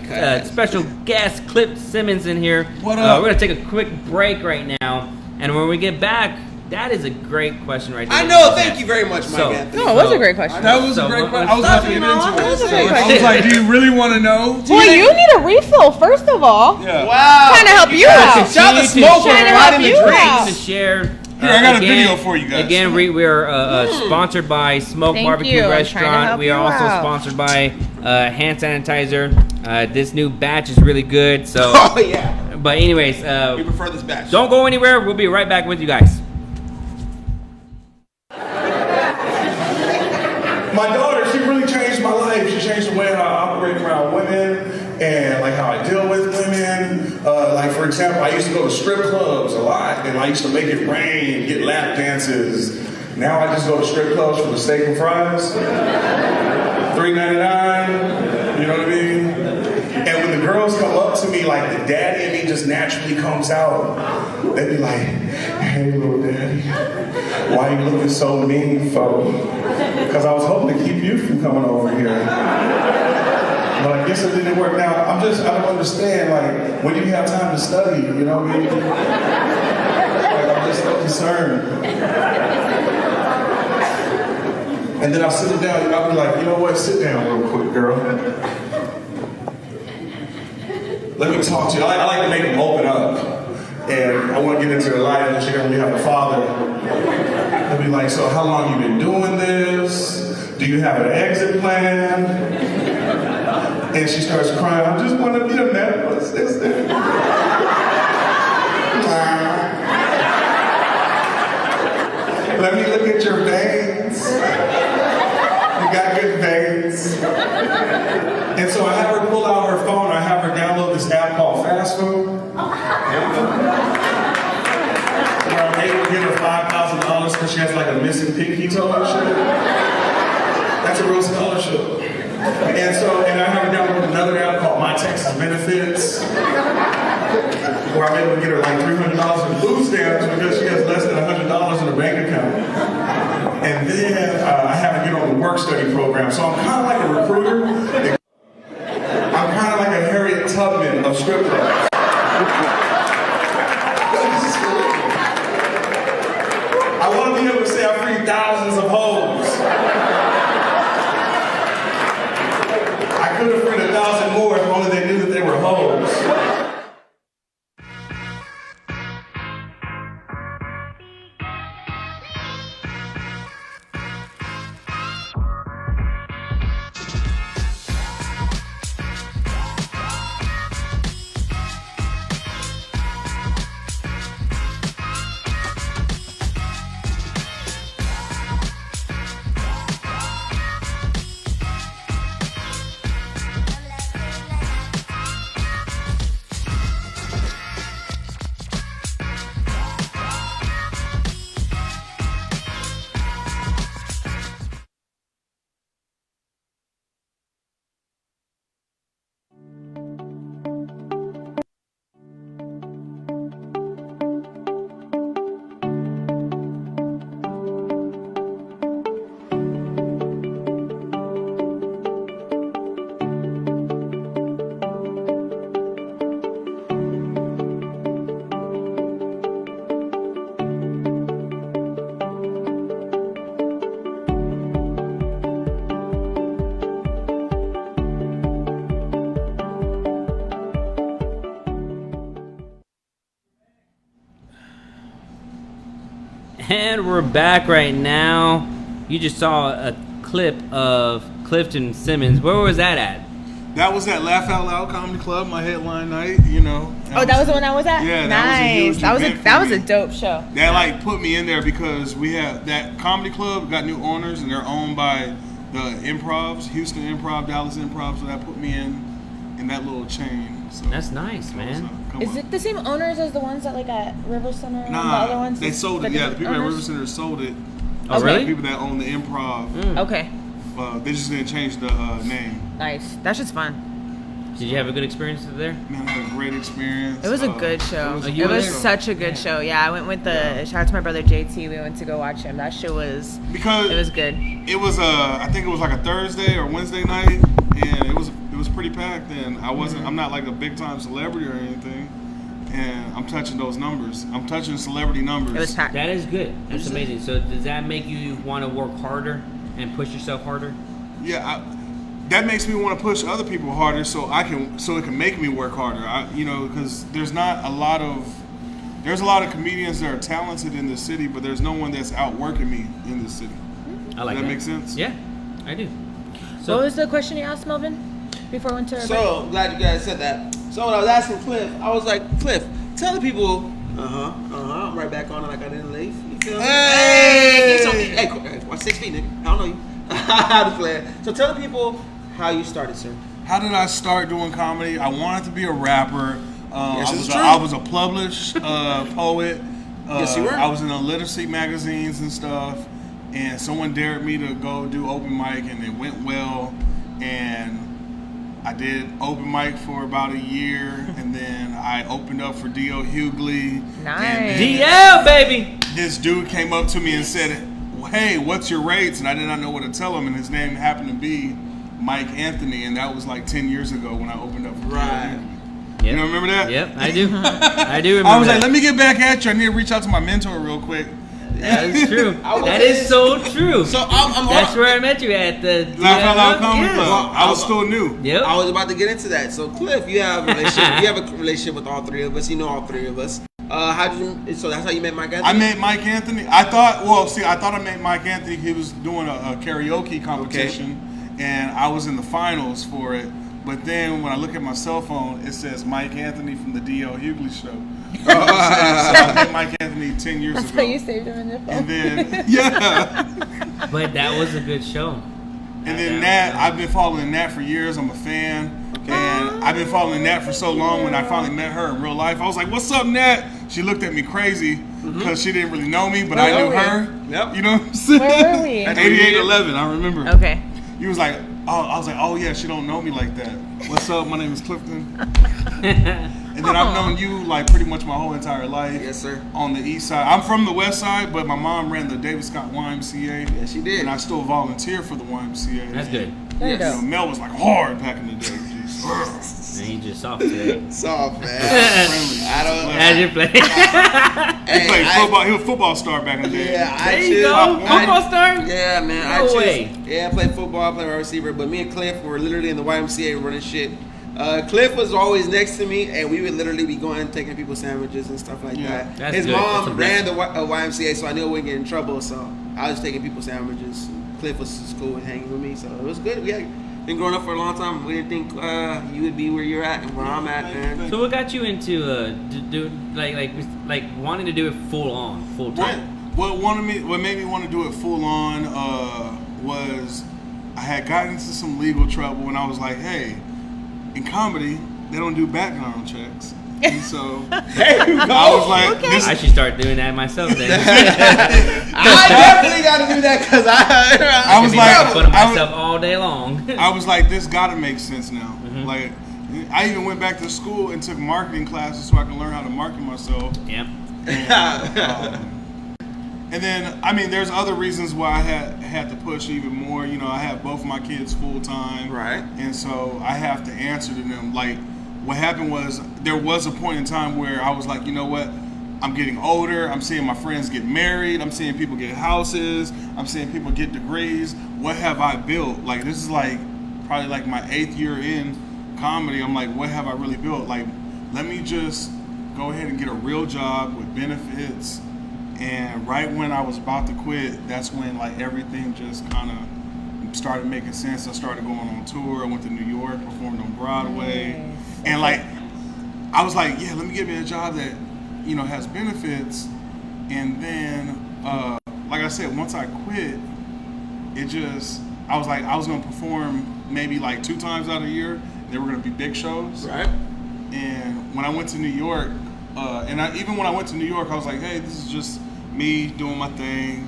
special guest Clip Simmons in here. What up? We're gonna take a quick break right now, and when we get back, that is a great question right there. I know. Thank you very much, Mike So- Anthony. No, it was a great question. That was So a great what- question. I was about to get into That was a great it. I question. was like, do you really want to know? Well, you need a refill first of all. Yeah. Wow. Trying to help you out. Shout out to Continue Smoke to- for Trying to providing help the you drinks. out. to share. Here, I got a video for you guys. Again, we're sponsored by Smoke Thank Barbecue you. I'm trying to Restaurant. help We are you also out. sponsored by hand sanitizer. This new batch is really good. So, Oh yeah. but anyways, We prefer this batch. don't go anywhere. We'll be right back with you guys. My daughter, she really changed my life. She changed the way how I operate around women and like how I deal with women. Like for example, I used to go to strip clubs a lot, and I used to make it rain, get lap dances. Now I just go to strip clubs for the steak and fries, $3.99. You know what I mean? And when the girls come up to me, like the daddy in me just naturally comes out. They be like, "Hey, little daddy, why you looking so mean, fo?" Because I was hoping to keep you from coming over here. But I guess it didn't work out. I don't understand, like, when do you have time to study, you know what I mean? Like, I'm so concerned. And then I'll sit it down and I'll be like, you know what, sit down real quick, girl. Let me talk to you. I like to make them open up. And I want to get into their life, and she doesn't have a father. They'll be like, so how long you been doing this? Do you have an exit plan? And she starts crying, I just want to be a necklace. Let me look at your veins. You got good veins. And so I have her pull out her phone. I have her download this app called Fast Food. Where I'm able to give her $5,000 because she has like a missing pinky toe and shit. That's a real scholarship. And I have her download another app called My Texas Benefits, where I'm able to get her like $300 in food stamps because she has less than $100 in her bank account. And then I have her get on the work study program. So I'm kind of like a recruiter. I'm kind of like a Harriet Tubman of strip clubs. I want to be able to say I freed thousands of hoes. I could have freed 1,000 more if only they knew that they were hoes. And we're back right now. You just saw a clip of Clifton Simmons. Where was that at? That was at Laugh Out Loud Comedy Club, my headline night, you know. Oh, that was the one I was at? Yeah, nice. that was a dope show. That like put me in there because we have that comedy club got new owners and they're owned by the Improvs, Houston Improv, Dallas Improv, so that put me in that little chain. So that's nice, man. Is it the same owners as the ones that like at River Center? Nah, and the other ones? they sold it. Yeah, the people owners? at River Center sold it. Oh, So really? the people that own the Improv. Okay. They just didn't change the name. Nice. That shit's fun. Did you have a good experience there? Man, I had a great experience. It was a good show. You It were was there? such a good show. Yeah, I went with shout out to my brother JT. We went to go watch him. That shit was because it was good. It was I think it was like a Thursday or Wednesday night, and it was pretty packed. And I'm not like a big time celebrity or anything, and I'm touching those numbers. I'm touching celebrity numbers. It was packed. That is good. That's amazing. So does that make you want to work harder and push yourself harder? Yeah, that makes me want to push other people harder, so it can make me work harder. Because there's a lot of comedians that are talented in this city, but there's no one that's outworking me in this city. I like Does that make sense? Yeah, I do. So What was the question you asked, Melvin? Before I went to our break? So glad you guys said that. So when I was asking Cliff, I was like, Cliff, tell the people. I'm right back on it like I didn't leave. You feel me? Hey, watch 6 feet, nigga. I don't know you. I'm just playing. So tell the people how you started, sir. How did I start doing comedy? I wanted to be a rapper. Yes, it's true. I was a published poet. Yes, you were. I was in the literacy magazines and stuff. And someone dared me to go do open mic, and it went well. And I did open mic for about a year, and then I opened up for D.L. Hughley. Nice. DL, baby. This dude came up to me and said, "Hey, what's your rates?" And I did not know what to tell him, and his name happened to be Mike Anthony, and that was like 10 years ago when I opened up for Right. D.L. Hughley. Yep. You don't remember that? Yep, I do. I do remember. I was like, that. let me get back at you. I need to reach out to my mentor real quick. That is true. was That is so true. So I'm That's where I met you at the Laugh Out Loud Comedy yes. Club. I was still new. Yep. I was about to get into that. So Cliff, you have a relationship. You have a relationship with all three of us. You know all three of us. So that's how you met Mike Anthony? I met Mike Anthony. I thought I met Mike Anthony. He was doing a karaoke competition, and I was in the finals for it. But then when I look at my cell phone, it says Mike Anthony from the D.L. Hughley Show. So I met Mike Anthony 10 years That's ago. how you saved him in your phone. And then, yeah. But that was a good show. And then Nat, I've been following Nat for years. I'm a fan. And I've been following Nat for so long. When I finally met her in real life, I was like, what's up, Nat? She looked at me crazy because she didn't really know me, but I knew her. Yep. You know what I'm saying? Where were we? At 8811, I remember. Okay. He was like, I was like, oh yeah, she don't know me like that. What's up? My name is Clifton. And then I've known you like pretty much my whole entire life. Yes, sir. On the east side. I'm from the west side, but my mom ran the David Scott YMCA. Yes, she did. And I still volunteer for the YMCA. That's good. Very You know, dope. Mel was like hard back in the day. Jeez. And he just soft today. Soft, man. Friendly. I don't. As you play. He played football. He was a football star back in the day. Yeah, There you go. Football star? Yeah, man. No way. Yeah, I played football. I played wide receiver. But me and Cliff were literally in the YMCA running shit. Cliff was always next to me, and we would literally be going and taking people's sandwiches and stuff like Yeah. that. That's His good. That's a mom ran the blessing. YMCA, so I knew I wouldn't get in trouble. So I was taking people's sandwiches. Cliff was cool and hanging with me, so it was good. We had been growing up for a long time. We didn't think you would be where you're at and where I'm at, man. So what got you into like wanting to do it full time? What made me want to do it full on was I had gotten into some legal trouble when I was like, hey, in comedy they don't do background checks. And so I was like, this I should start doing that myself then. I definitely got to do that because I was Be like, making fun of I was- myself all day long. I was like, this gotta make sense now. Mm-hmm. Like, I even went back to school and took marketing classes so I can learn how to market myself. Yep. And then, I mean, there's other reasons why I had to push even more. You know, I have both my kids full time, Right. And so I have to answer to them. Like, what happened was there was a point in time where I was like, you know what? I'm getting older. I'm seeing my friends get married. I'm seeing people get houses. I'm seeing people get degrees. What have I built? Like, this is like probably like my 8th year in comedy. I'm like, what have I really built? Like, let me just go ahead and get a real job with benefits. And right when I was about to quit, that's when like everything just kind of started making sense. I started going on tour. I went to New York, performed on Broadway. Nice. And like, I was like, yeah, let me get me a job that, you know, has benefits. And then, like I said, once I quit, I was like, I was going to perform maybe like 2 times out of the year. They were going to be big shows. Right. And when I went to New York, even when I went to New York, I was like, hey, this is just me doing my thing.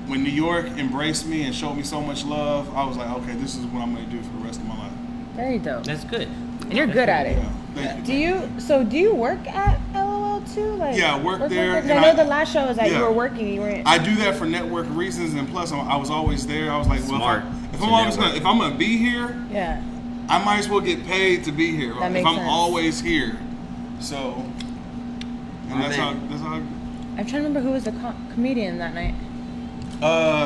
When New York embraced me and showed me so much love, I was like, okay, this is what I'm going to do for the rest of my life. Very dope. That's good. And you're good at it. Yeah, thank you. Do you work at LOL too? Like, Yeah, I work there, I and know I- the last show was that yeah. you were working. You weren't. I do that for network reasons, and plus I was always there. I was like, well, Smart. if To I'm gonna be here, Yeah. I might as well get paid to be here. That if makes I'm sense. always here, so and that's how. I'm trying to remember who was the comedian that night.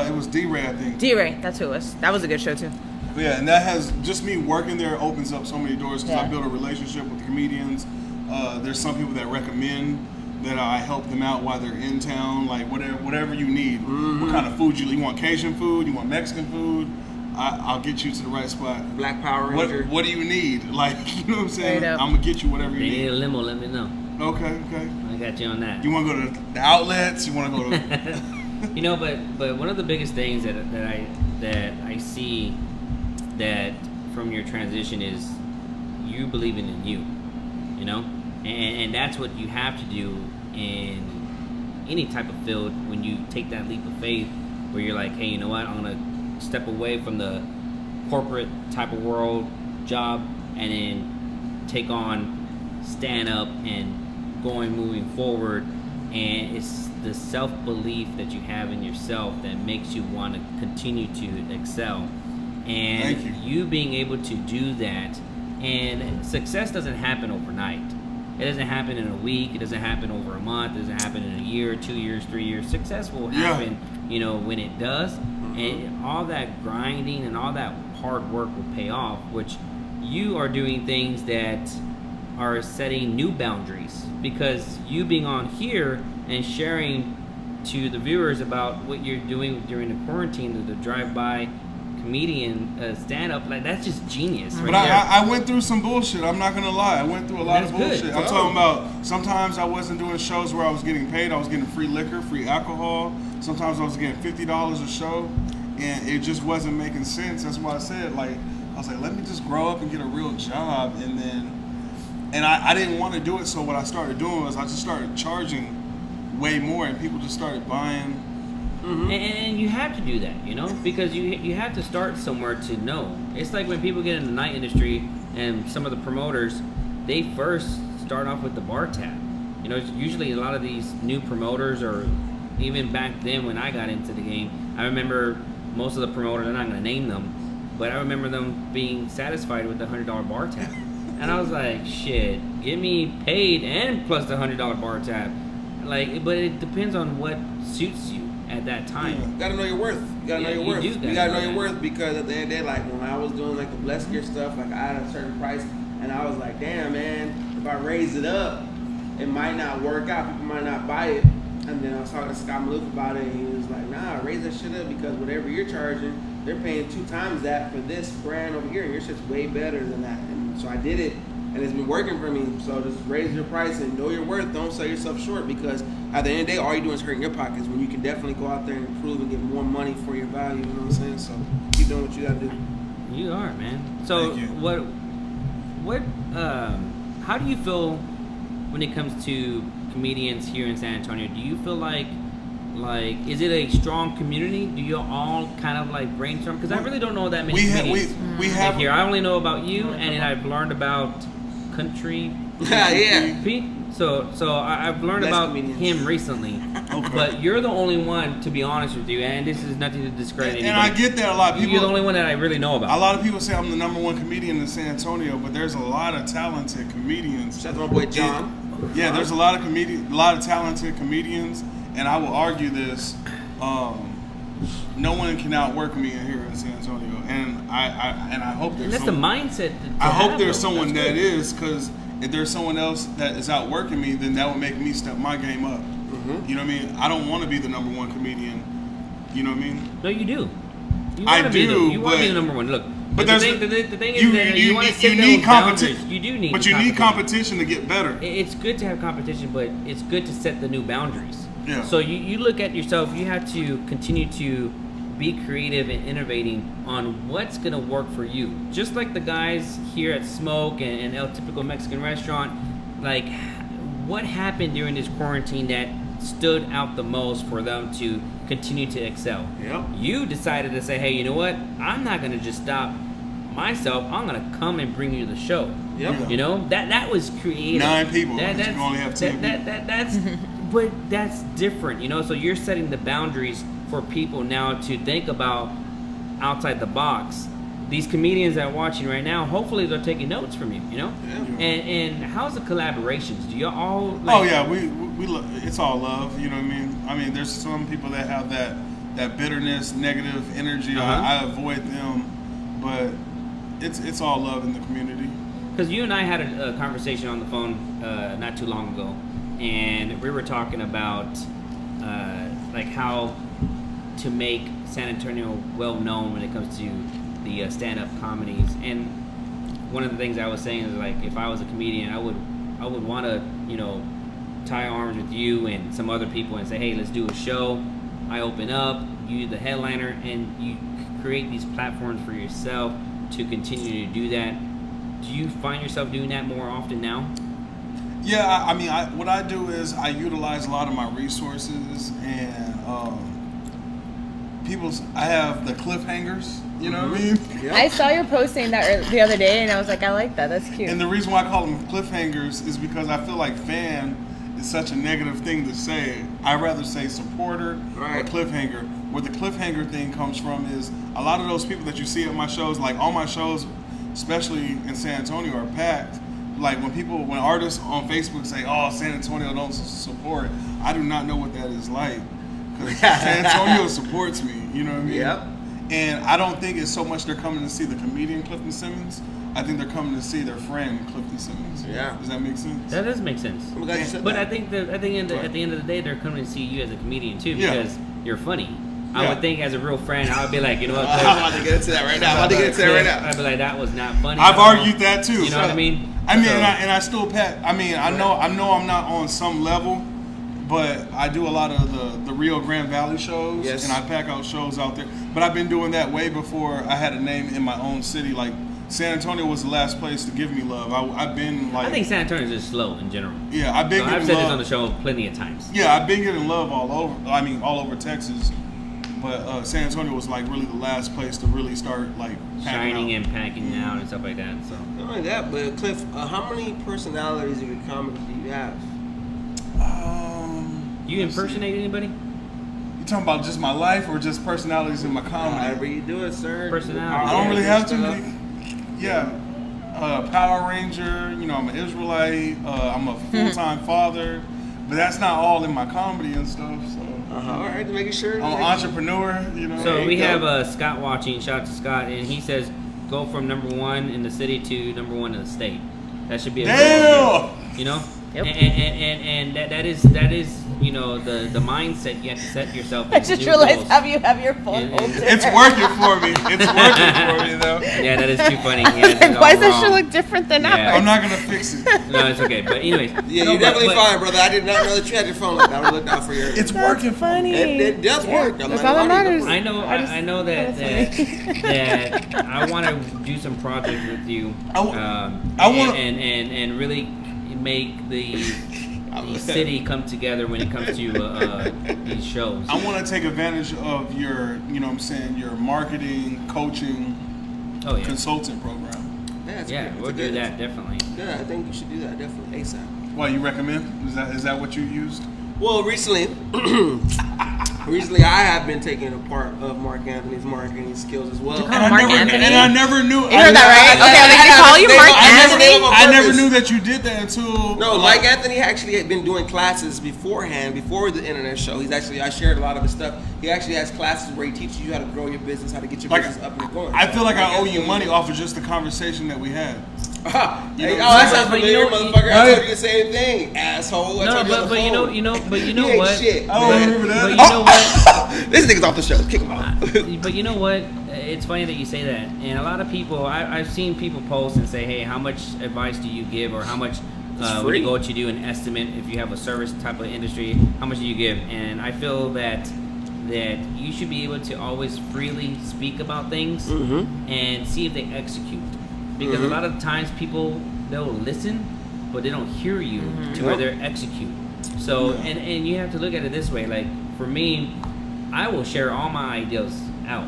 It was D-Ray, I think. D-Ray, that's who it was. That was a good show too. But yeah, and that has just me working there opens up so many doors because I Yeah. built a relationship with comedians. There's some people that recommend that I help them out while they're in town, like whatever you need. What kind of food you want? Cajun food? You want Mexican food? I'll get you to the right spot. Black Power Ranger. What do you need? Like, you know what I'm saying? Straight up. I'm gonna get you whatever They you need a need. limo, let me know. Okay. I got you on that. You want to go to the outlets? You want to go to? You know, but one of the biggest things that I see that from your transition is you believing in you, you know, and that's what you have to do in any type of field when you take that leap of faith where you're like, hey, you know what, I'm gonna step away from the corporate type of world job and then take on stand up and moving forward. And it's the self-belief that you have in yourself that makes you want to continue to excel. And Thank you. being able to do that And success doesn't happen overnight. It doesn't happen in a week. It doesn't happen over a month. It doesn't happen in a year, 2 years, 3 years. Success will happen, when it does. And all that grinding and all that hard work will pay off, which you are doing things that are setting new boundaries, because you being on here and sharing to the viewers about what you're doing during the quarantine, the drive-by comedian stand-up, like, that's just genius. But I went through some bullshit. I'm not gonna lie. I went through a lot of bullshit. Good. I'm talking about, sometimes I wasn't doing shows where I was getting paid. I was getting free liquor, free alcohol. Sometimes I was getting $50 a show, and it just wasn't making sense. That's why I said, like, I was like, let me just grow up and get a real job. And I didn't want to do it, so what I started doing was I just started charging way more, and people just started buying. And you have to do that, because you have to start somewhere to know. It's like when people get in the night industry, and some of the promoters, they first start off with the bar tab. Usually a lot of these new promoters, or even back then when I got into the game, I remember most of the promoters, I'm not going to name them, but I remember them being satisfied with the $100 bar tab. And I was like, shit, get me paid and plus the $100 bar tab. Like, but it depends on what suits you at that time. You gotta know your worth. You gotta know your worth. You gotta know your worth, because at the end of the day, like when I was doing like the Blessed Gear stuff, like I had a certain price, and I was like, damn man, if I raise it up, it might not work out. People might not buy it. And then I was talking to Scott Maloof about it, and he was like, nah, raise that shit up, because whatever you're charging, they're paying 2 times that for this brand over here, and your shit's way better than that. And so I did it, and it's been working for me. So just raise your price and know your worth. Don't sell yourself short, because at the end of the day, all you're doing is hurting your pockets, when you can definitely go out there and improve and get more money for your value. You know what I'm saying? So keep doing what you gotta do. You are, man. So how do you feel when it comes to comedians here in San Antonio? Do you feel like is it a strong community? Do you all kind of like brainstorm? Because I really don't know that many comedians we have here. I only know about you, and I've learned about Country. P. So I've learned Less about comedians. him recently. Okay. But you're the only one, to be honest with you, and this is nothing to discredit anybody. And I get that a lot. People, you're the only one that I really know about. a lot of people say I'm the #1 comedian in San Antonio, but there's a lot of talented comedians. Shout out to my boy John. Yeah, there's a lot of talented comedians, and I will argue this: no one can outwork me in here in San Antonio, and I hope there's. And that's the mindset. I hope there's someone that is, because if there's someone else that is outworking me, then that would make me step my game up. You know what I mean? I don't want to be the #1 comedian. You know what I mean? No, you do. You I wanna do, you want to be the #1. Look, but the there's thing is that you want to set need those competition. boundaries. You do need, but you need competition to get better. It's good to have competition, but it's good to set the new boundaries. Yeah. So you look at yourself. You have to continue to be creative and innovating on what's going to work for you. Just like the guys here at Smoke and El Typical Mexican Restaurant, like what happened during this quarantine that stood out the most for them to continue to excel? Yep. You decided to say, hey, you know what? I'm not going to just stop myself. I'm going to come and bring you the show. Yep. You know, that was creative. 9 people. That's, You can only have 10 that's but that's different, you know. So you're setting the boundaries for people now to think about outside the box. These comedians that are watching right now, hopefully they're taking notes from you, you know. Yeah. And how's the collaborations? Do you all? Oh yeah, we it's all love. You know what I mean? There's some people that have that bitterness, negative energy. I avoid them, but it's all love in the community. Because you and I had a conversation on the phone not too long ago, and we were talking about like how to make San Antonio well known when it comes to the stand-up comedies. And one of the things I was saying is, like, if I was a comedian, I would want to, you know, tie arms with you and some other people and say, hey, let's do a show. I open up, you the headliner, and you create these platforms for yourself to continue to do that. Do you find yourself doing that more often now? Yeah, I mean, what I do is I utilize a lot of my resources, and I have the cliffhangers, you know what I mean? Yep. I saw your posting that the other day, and I was like, I like that. That's cute. And the reason why I call them cliffhangers is because I feel like fan is such a negative thing to say. I'd rather say supporter or cliffhanger. Where the cliffhanger thing comes from is a lot of those people that you see at my shows, like all my shows, especially in San Antonio, are packed. Like when artists on Facebook say, "Oh, San Antonio don't support," I do not know what that is like, because San Antonio supports me. You know what I mean? Yep. And I don't think it's so much they're coming to see the comedian Clifton Simmons. I think they're coming to see their friend Clifton Simmons. Yeah. Does that make sense? That does make sense. I'm glad you said But that. I think that at the end of the day, they're coming to see you as a comedian too, Yeah. because you're funny. I Yeah. would think as a real friend, I would be like, you know what? I'm about to get into that right now. I'd be like, that was not funny. I've argued that too. You know what I mean? I mean, So- and I still I mean, I know I'm not on some level, but I do a lot of the Rio Grande Valley shows, Yes. and I pack out shows out there. But I've been doing that way before I had a name in my own city. Like San Antonio was the last place to give me love. I've been like, I think San Antonio is just slow in general. yeah, I've been So getting I've said love. this on the show plenty of times. Yeah, I've been getting love all over. I mean, all over Texas. But San Antonio was like really the last place to really start like packing Shining out. and packing out and stuff like that. So Not only that, but Cliff, how many personalities of your comedy do you have? you Let's see. impersonate anybody? You talking about just my life or just personalities in my comedy? However you do it, sir. Personality. I don't really have too Stuff. many. Yeah, Power Ranger. You know, I'm an Israelite. I'm a full-time father, but that's not all in my comedy and stuff. So All right, making sure. I'm an entrepreneur. You know. So we go. have Scott watching. Shout out to Scott, and he says go from number 1 in the city to number 1 in the state. That should be a goal, Damn. you know. Yep. And that is you know the mindset you have to set yourself. I just new realized goals. have your phone And- open. It's working for me. It's working for me though. Yeah, that is too funny. Yeah, it's Like, all why does that wrong. shit look different than Yeah. ours? I'm not gonna fix it. No, it's okay. But anyways, Yeah, no, you're but- definitely but- fine, brother. I did not know that you had your phone like that. I looked out for your. It's That's working for me. funny. It does work. I'm That's not all that lying. matters. I know. I know that that I want to do some projects with you. I wanna- and really make the city come together when it comes to these shows. I want to take advantage of your, you know what I'm saying, your marketing, coaching, Oh yeah, consultant program. yeah, we'll do that definitely. Yeah, I think you should do that definitely ASAP. Why, you recommend? Is that what you used? Well, recently I have been taking a part of Mark Anthony's marketing skills as well. call him Mark Anthony? And I never knew. You heard that right? Okay, like they call you Mark Anthony? I never knew that you did that until. No, Mike Anthony actually had been doing classes beforehand, before the internet show. I shared a lot of his stuff. He actually has classes where he teaches you how to grow your business, how to get your Like, business up and going. I feel like I owe you Anthony- money off of just the conversation that we had. Hey, know, that sounds but you familiar, know- motherfucker. I Right. told you the same thing, asshole. I No, told you on the but you phone. know He ain't what? shit. I don't remember that. But you know what? This nigga's off the show. Kick him out. But you know what? It's funny that you say that. And a lot of people, I've seen people post and say, hey, how much advice do you give, or how much when free. you go to do an estimate, if you have a service type of industry, how much do you give? And I feel that you should be able to always freely speak about things and see if they execute. Because a lot of times people, they'll listen, but they don't hear you to where they're execute. So, and you have to look at it this way. Like, for me, I will share all my ideas out.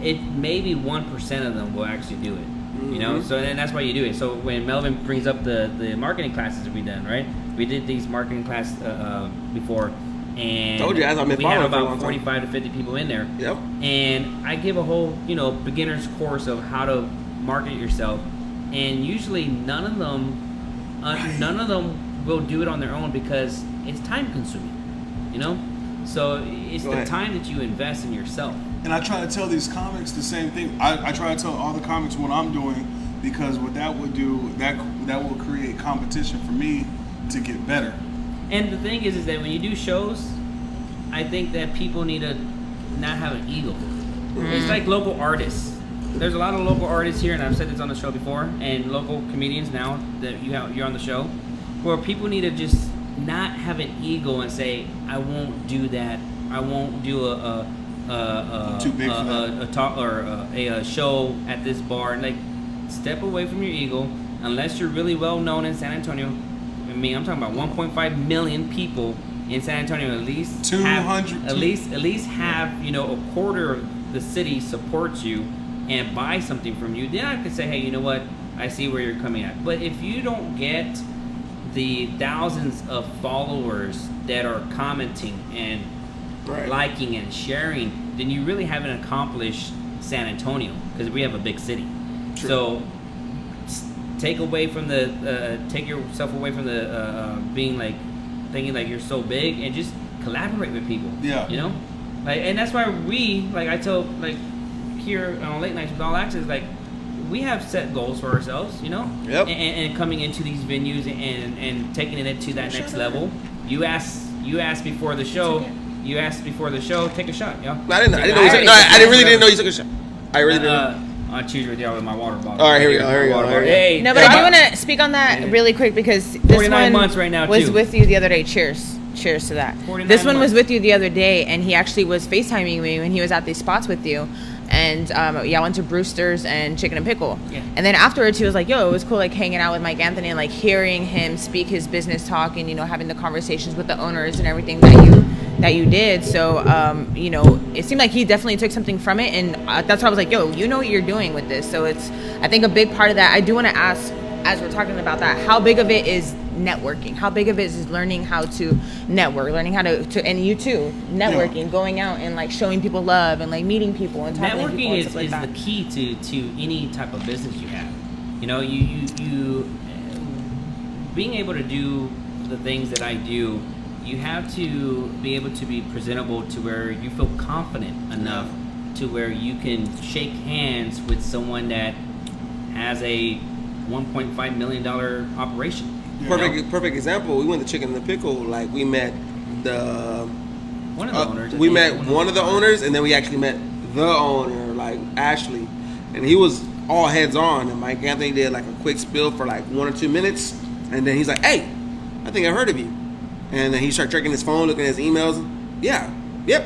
It maybe 1% of them will actually do it. You know, so and that's why you do it. So when Melvin brings up the marketing classes that we done, right? We did these marketing classes before, and Told you, as I've been we had following for a long about time. 45 to 50 people in there. Yep. And I give a whole, beginner's course of how to market yourself, and usually none of them will do it on their own because it's time consuming. So it's Go the ahead. time that you invest in yourself. And I try to tell these comics the same thing. I try to tell all the comics what I'm doing, because what that would do, that will create competition for me to get better. And the thing is that when you do shows, I think that people need to not have an ego. It's like local artists. There's a lot of local artists here, and I've said this on the show before, and local comedians now that you're on the show, where people need to just not have an ego and say, I won't do that. I won't do a Too big for that. a talk or a show at this bar. Like, step away from your ego. Unless you're really well known in San Antonio. I mean, I'm talking about 1.5 million people in San Antonio. At least 200 at least have a quarter of the city supports you and buy something from you. Then I could say, hey, you know what? I see where you're coming at. But if you don't get the thousands of followers that are commenting and liking and sharing, then you really haven't accomplished San Antonio, because we have a big city. True. So take yourself away from the being like thinking like you're so big, and just collaborate with people. Yeah. You know, like, and that's why I tell like here on Late Nights with All Access, like, we have set goals for ourselves, you know. Yep. And coming into these venues and taking it to that next level. You asked before the show. Take a shot, yo. I didn't know you took a shot. I really didn't. I'll choose with y'all with my water bottle. All right, here we go. Hey, No, but I do want to speak on that really quick, because this 49 one months right now, was too. with you the other day. Cheers to that. 49 This one was months. with you the other day, and he actually was FaceTiming me when he was at these spots with you. And y'all went to Brewster's and Chicken and Pickle. Yeah. And then afterwards, he was like, yo, it was cool, like, hanging out with Mike Anthony and, like, hearing him speak his business talk and, you know, having the conversations with the owners and everything that you did. So, you know, it seemed like he definitely took something from it. And that's why I was like, yo, you know what you're doing with this. So it's, I think, a big part of that. I do want to ask, as we're talking about that, how big of it is networking? How big of it is learning how to network, learning how to and you too, networking, going out and, like, showing people love and, like, meeting people and talking to people Networking and is stuff like that. the key to any type of business you have. You know, you being able to do the things that I do, you have to be able to be presentable to where you feel confident enough to where you can shake hands with someone that has a $1.5 million operation. Perfect example. We went to Chicken and the Pickle. Like, we met One of the owners. We met one of the owners, and then we actually met the owner, like Ashley, and he was all heads on. And Mike Anthony did like a quick spill for like 1 or 2 minutes, and then he's like, "Hey, I think I heard of you." And then he started checking his phone, looking at his emails. Yep,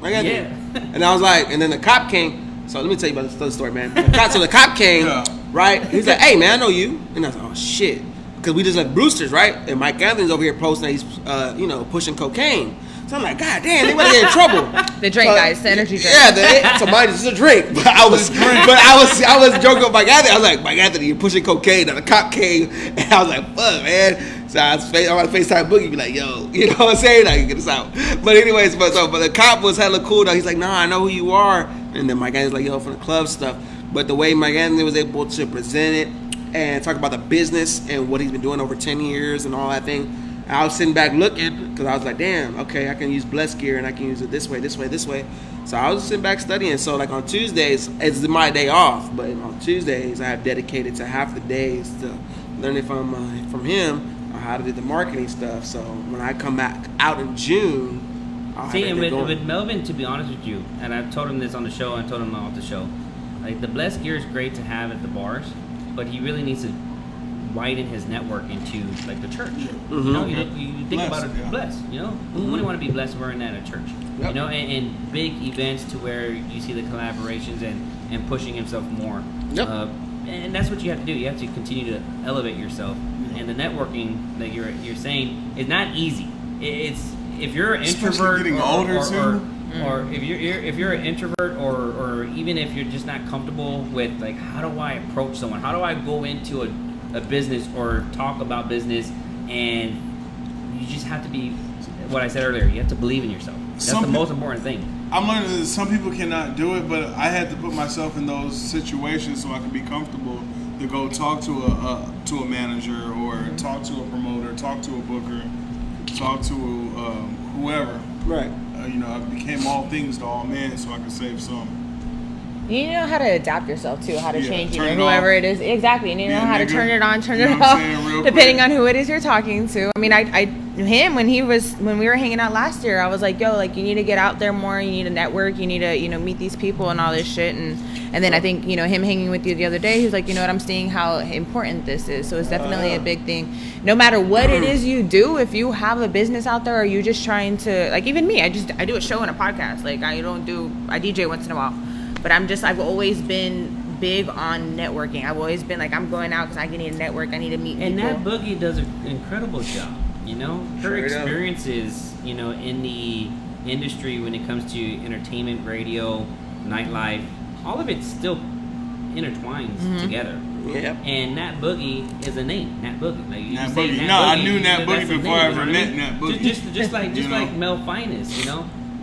Mike Anthony. Yeah. And I was like, and then the cop came. So let me tell you about this story, man. So the cop came, right? He's like, "Hey, man, I know you." And I was like, "Oh shit." Because we just left Brewster's, right? And Mike Anthony's over here posting that he's, pushing cocaine. So I'm like, God damn, they might get in trouble. The drink, guys, the energy drink. Yeah, so mine is a drink. But I was joking with Mike Anthony. I was like, Mike Anthony, you're pushing cocaine. And the cop came, and I was like, fuck, man. So I was on FaceTime Boogie, be like, yo, you know what I'm saying? I can get this out. But anyways, but the cop was hella cool. Though. He's like, nah, I know who you are. And then Mike Anthony's like, yo, from the club stuff. But the way Mike Anthony was able to present it and talk about the business and what he's been doing over 10 years and all that thing, I was sitting back looking because I was like, damn, okay, I can use Blessed Gear and I can use it this way. So I was sitting back studying. So like on Tuesdays, it's my day off, but on Tuesdays I have dedicated to half the days to learning from him on how to do the marketing stuff. So when I come back out in June, I'll See, have and everything with going. Melvin, to be honest with you, and I've told him this on the show and told him off the show, like, the Blessed Gear is great to have at the bars, but he really needs to widen his network into, like, the church. Mm-hmm. You know, you think Blessed, about it, yeah. blessed. You know, who wouldn't want to be blessed wearing that at church? Yep. You know, and big events to where you see the collaborations and pushing himself more. Yep. And that's what you have to do. You have to continue to elevate yourself. And the networking that you're saying is not easy. It's if you're an Especially introvert, getting older, too. or if you're an introvert, or even if you're just not comfortable with, like, how do I approach someone? How do I go into a business or talk about business? And you just have to be, what I said earlier, you have to believe in yourself. That's the most important thing. I'm learning that some people cannot do it, but I had to put myself in those situations so I could be comfortable to go talk to a manager or talk to a promoter, talk to a booker, talk to whoever. Right. I became all things to all men so I could save some. You need to know how to adapt yourself too, how to change turn it, it whoever off. it is. Exactly. You need to know Be a how to nigga. turn it on, turn You know it what I'm off, saying? Real depending quick. on who it is you're talking to. I mean, him when we were hanging out last year, I was like, yo, like, you need to get out there more. You need to network. You need to, meet these people and all this shit. And then I think, him hanging with you the other day, he was like, you know what, I'm seeing how important this is. So it's definitely a big thing. No matter what it is you do, if you have a business out there, or you just trying to, like, even me, I do a show and a podcast. Like, I DJ once in a while, but I've always been big on networking. I've always been like, I'm going out because I need to network. I need to meet people. And that Boogie does an incredible job. Her Straight up. experiences, in the industry when it comes to entertainment, radio, nightlife, all of it still intertwines together. Yep. And Nat Boogie is a name. Nat Boogie. Like, you Nat say Boogie. Nat No, I Boogie, knew Nat that's Boogie a before name, I you know ever what I met mean? Nat Boogie. Just like You know? Mel Finest,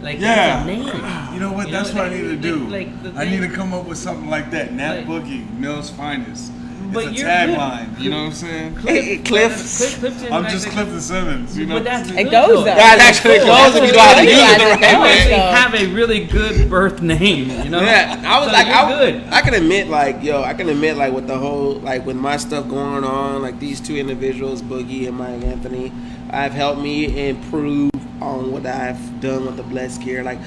Like Yeah. that's a name. You know what? You That's know, what I need to do. like the I need to thing- come up with something like that. Nat Like- Boogie, Mill's finest. But It's a you're tagline. good. You know what I'm saying? Hey, Cliff. Clifton, I'm like, just like- Clifton Simmons. You know. But that's It good, goes though. That actually goes if you know how to use it the You right way. actually So- have a really good birth name, you know? Yeah, I was So like, you're good. I can admit, like, I can admit, like, with the whole, like, with my stuff going on, like, these two individuals, Boogie and Mike Anthony, have helped me improve on what I've done with the Blessed Gear. Like,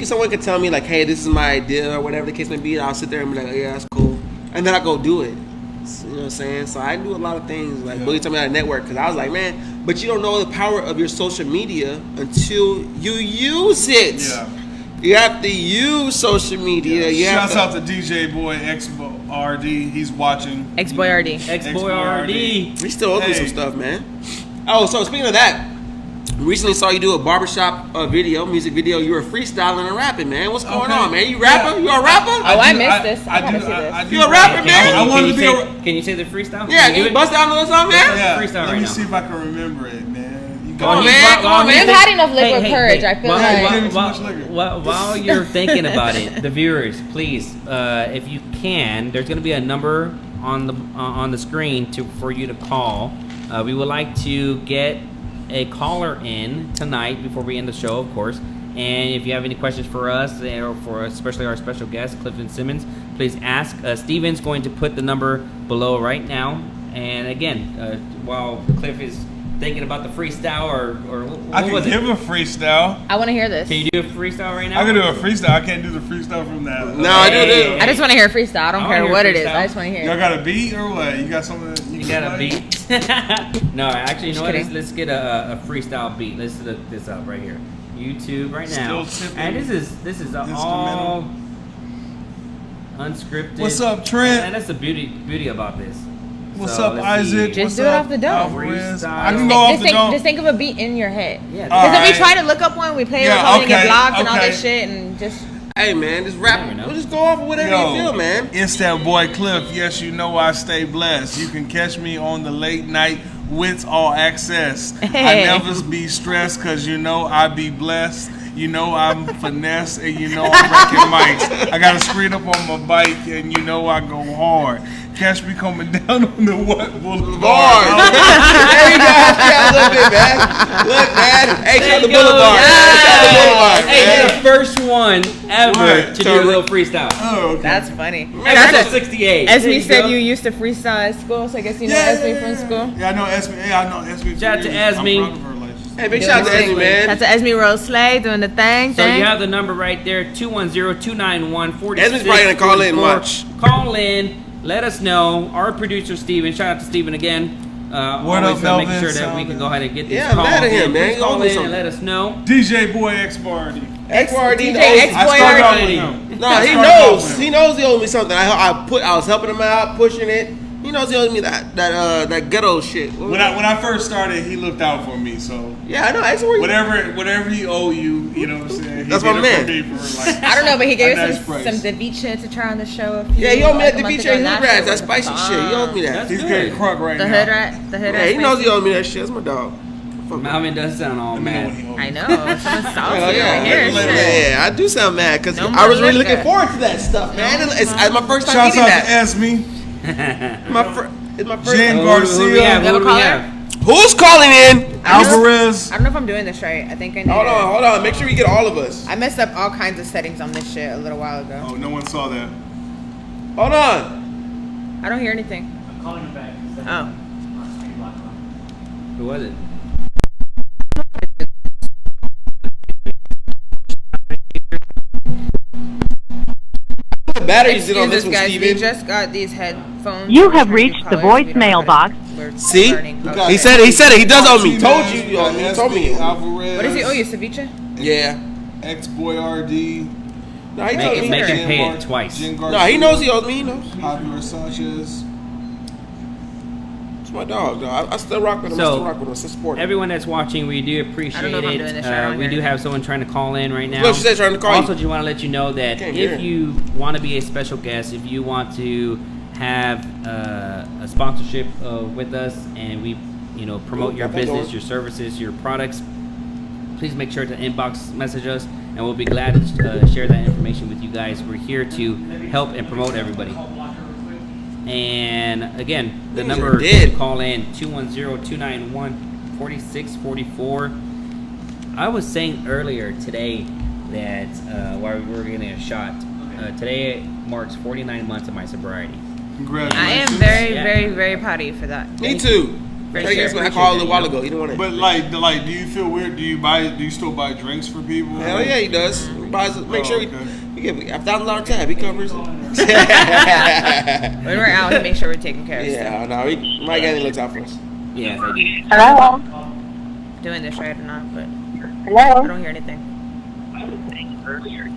someone could tell me, like, hey, this is my idea, or whatever the case may be, and I'll sit there and be like, oh, yeah, that's cool. And then I go do it. You know what I'm saying? So I do a lot of things. Like, Boogie told me how to network, because I was like, man, but you don't know the power of your social media until you use it. Yeah. You have to use social media. You have Shouts to, out to DJ Boy XRD. He's watching. Ex-boy RD. Ex-boy RD. We still owe me some Hey. stuff, man. Oh, so speaking of that, recently saw you do a barbershop music video. You were freestyling and rapping, man. What's going Okay. on, man? You rapper? You a rapper? Oh, I missed this. I gotta see this. You a rapper, man? I wanted to be a. Can you say the freestyle? Yeah, Can can you do bust down a little something, man? Yeah, freestyle let right me now. see if I can remember it, man. You Come on, got man. Come on, man. You've had enough liquid courage, I feel while, like. Give me too much liquor. while you're thinking about it, the viewers, please, if you can, there's going to be a number on the screen for you to call. We would like to get a caller in tonight before we end the show, of course. And if you have any questions for us, or for especially our special guest, Clifton Simmons, please ask. Steven's going to put the number below right now. And again, while Cliff is thinking about the freestyle, or what I can was give it? a freestyle. I want to hear this. Can you do a freestyle right now? I can do a freestyle. I can't do the freestyle from that. No, I do this. I just want to hear freestyle. I don't I care wanna what hear it is. freestyle. I just want to hear Y'all it. got a beat or what? You got something that You can got a play? beat? No, actually, you know what? kidding. Let's get a freestyle beat. Let's look this up right here. YouTube right now. Still tipping And this is all unscripted. What's up, Trent? And that's the beauty about this. What's So, up, let's Isaac? see. Just What's do it up, off the dome. Alvarez? Freestyle. I can go off the dome. Just think of a beat in your head. Yeah, Because if we Alright. try to look up one, we play Yeah, recording, get okay, blocked and all okay. this shit, and just Hey, man, just rap. never know. We'll just go off of whatever you feel, man. It's that boy Cliff. Yes, you know I stay blessed. You can catch me on the late night with all access. I Hey. never be stressed because you know I be blessed. You know I'm finesse and you know I'm wrecking mics. I got a screen up on my bike and you know I go hard. Catch me coming down on the what boulevard. Bars. There you go. Yeah, a little bit, man. Look, man. Hey, shout out the There you go. Boulevard. man. Shout out the Boulevard, Hey, man. you're the first one ever Right. to do a little freestyle. Oh, okay. that's funny. Hey, that's a 68. There Esme you said go. you used to freestyle at school, so I guess you know yeah, Esme from school. Yeah, I know Esme. Yeah, I know Esme. Shout out to I'm Esme. proud of her, like, she's- Hey, big shout out to Esme, man. That's Esme Rose Slay doing the thing. So you have the number right there, 210-291-4644. Esme's probably gonna call in and watch. Call in, let us know. Our producer, Steven, shout out to Steven again. Word always up, making Melvin, sure that we sound can go ahead and get these Yeah, I'm calls mad at him, in. man. Please He owes call me in and something. let us know. DJ Boy X Party. XRD DJ knows. X I Boy started off RD. with him. No, I he started off knows. with He him. knows he owed me something. I was helping him out, pushing it. He knows he owes me that ghetto shit. When I first started, he looked out for me. So Yeah, I know. That's where whatever he owe you, you know what I'm saying. He That's did my it man. For me for like, I don't know, but he gave a us nice some price. ceviche to try on the show. Yeah, he owed me at the like a beach month in ago. Hood That Rats. shit That was spicy bomb. shit. He owed me that. That's He's good. getting crunk right The now. hood rat. The hood Yeah, rat. he knows he spicy. owed me that shit. That's my dog. Fuck him. Malvin does sound all Let me know mad. when he owes I me. know. Someone's salty Hell right yeah. here. Let me shit. Yeah, I do sound mad because No I was more really liquor. looking forward to that stuff, man. It's my first time Shouts eating out to that. Esme, It's my first Jen time. Who do we have? Garcia, Who do we caller? have? Who's calling in? Alvarez. I don't know if I'm doing this right. I think I need Hold on. Make sure we get all of us. I messed up all kinds of settings on this shit a little while ago. Oh, no one saw that. Hold on. I don't hear anything. I'm calling you back. Oh. Who was it? The batteries in on Excuse this us, one, guys. We Steven. just got these headphones. You We're have trying to reached the call us. We don't know voicemail how to- box. we're See? learning. Okay. He said it. He does owe me. Told you. You owe me. He Esme, told me. Alvarez. What does he owe you, ceviche? Yeah. Ex Boy RD. No, he Make told it- me. make him Jen pay Gar- it twice. Jen No, he Garcia, knows he owes me. He knows. Javier Sanchez. It's my dog, though. I still rock with him. I So, still rock with him. I still support him. Everyone that's watching, we do appreciate I don't know if I'm it. doing this right. I don't We hear do it. have someone trying to call in right now. Look, she said trying to call Also, you. just want to let you know that Can't hear if it. you want to be a special guest, if you want to have a sponsorship with us, and we, promote Ooh, your got that business, door. your services, your products, please make sure to inbox message us, and we'll be glad to share that information with you guys. We're here to help and promote everybody. And again, the number to call in 210-291-4644. I was saying earlier today that while we were getting a shot, today marks 49 months of my sobriety. Congratulations. I am very, very, very proud of you for that. Me too. Very That's sure. what I called a little while ago. He didn't want it. But like, do you feel weird? Do you still buy drinks for people? Hell yeah, he does. He buys, make sure we give a $1,000 tab. He covers it. When we're out, he makes sure we're taking care of stuff. Yeah, no, Mike Anthony looks out for us. Yes, I do. Hello? Doing this right or not, but I Hello? don't hear anything.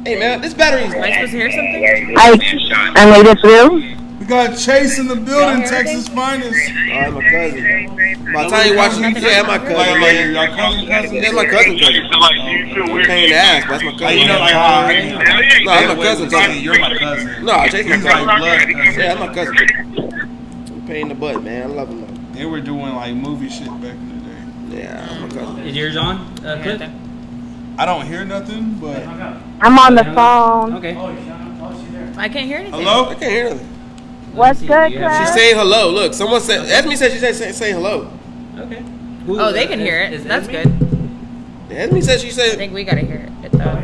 Hey man, this battery's. Am I supposed to hear something? I'm Lady Blue. We got Chase in the building, Texas finest. Oh, that's my cousin. By the time you watch it, yeah, my cousin, man. Y'all cousin? That's my cousin. I'm pain in the ass, but that's my cousin. You know, like, no, that's my cousin. You're my cousin. No, Chase my He's like cousin. blood cousin. Yeah, that's my cousin. I'm pain in the butt, man. I love him though. They were doing like movie shit back in the day. Yeah, that's my cousin. Is yours on, Cliff? I don't hear nothing, but I'm on the phone. Okay. I can't hear anything. hello? I can't hear nothing. What's good, She's Claire? She's saying hello. Look, someone said. Esme said she say hello. Okay. Oh, they can hear it. That's good. Esme said she I said. think we gotta hear it though.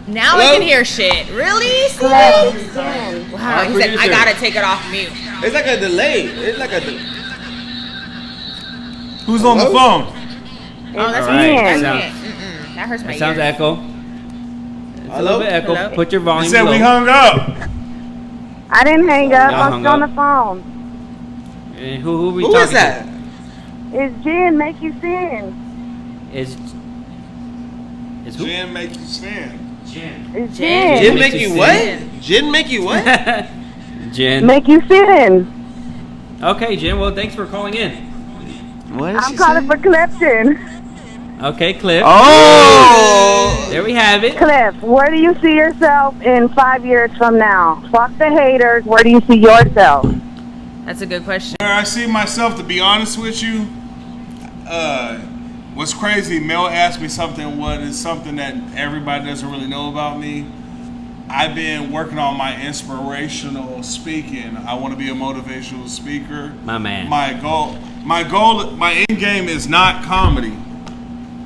Now Hello? I can hear shit. Really? Claire, Wow. He said I gotta take it off mute. It's like a delay. It's like a. Who's on the Hello? phone? Oh, that's All right, me. That's sound- me. That hurts my That sounds ears. echo. It's a Hello? little bit echo. Hello? Put your He volume said low. we hung up. I didn't hang up. Y'all I'm hung still on up. the phone. And who we Who talking is that? Is Jen make you sin? to? Is who? Jen make you sin. Is Jen. Jen Jen make make you you sin. what? Jen make you what? Jen. make you sin? Okay, Jen. Well, thanks for calling in. What is I'm calling for Clifton. Okay, Cliff. Oh. There we have it. Cliff, where do you see yourself in 5 years from now? Fuck the haters. Where do you see yourself? That's a good question. Where I see myself, to be honest with you, what's crazy, Mel asked me something, what is something that everybody doesn't really know about me. I've been working on my inspirational speaking. I want to be a motivational speaker. My man. My end game is not comedy.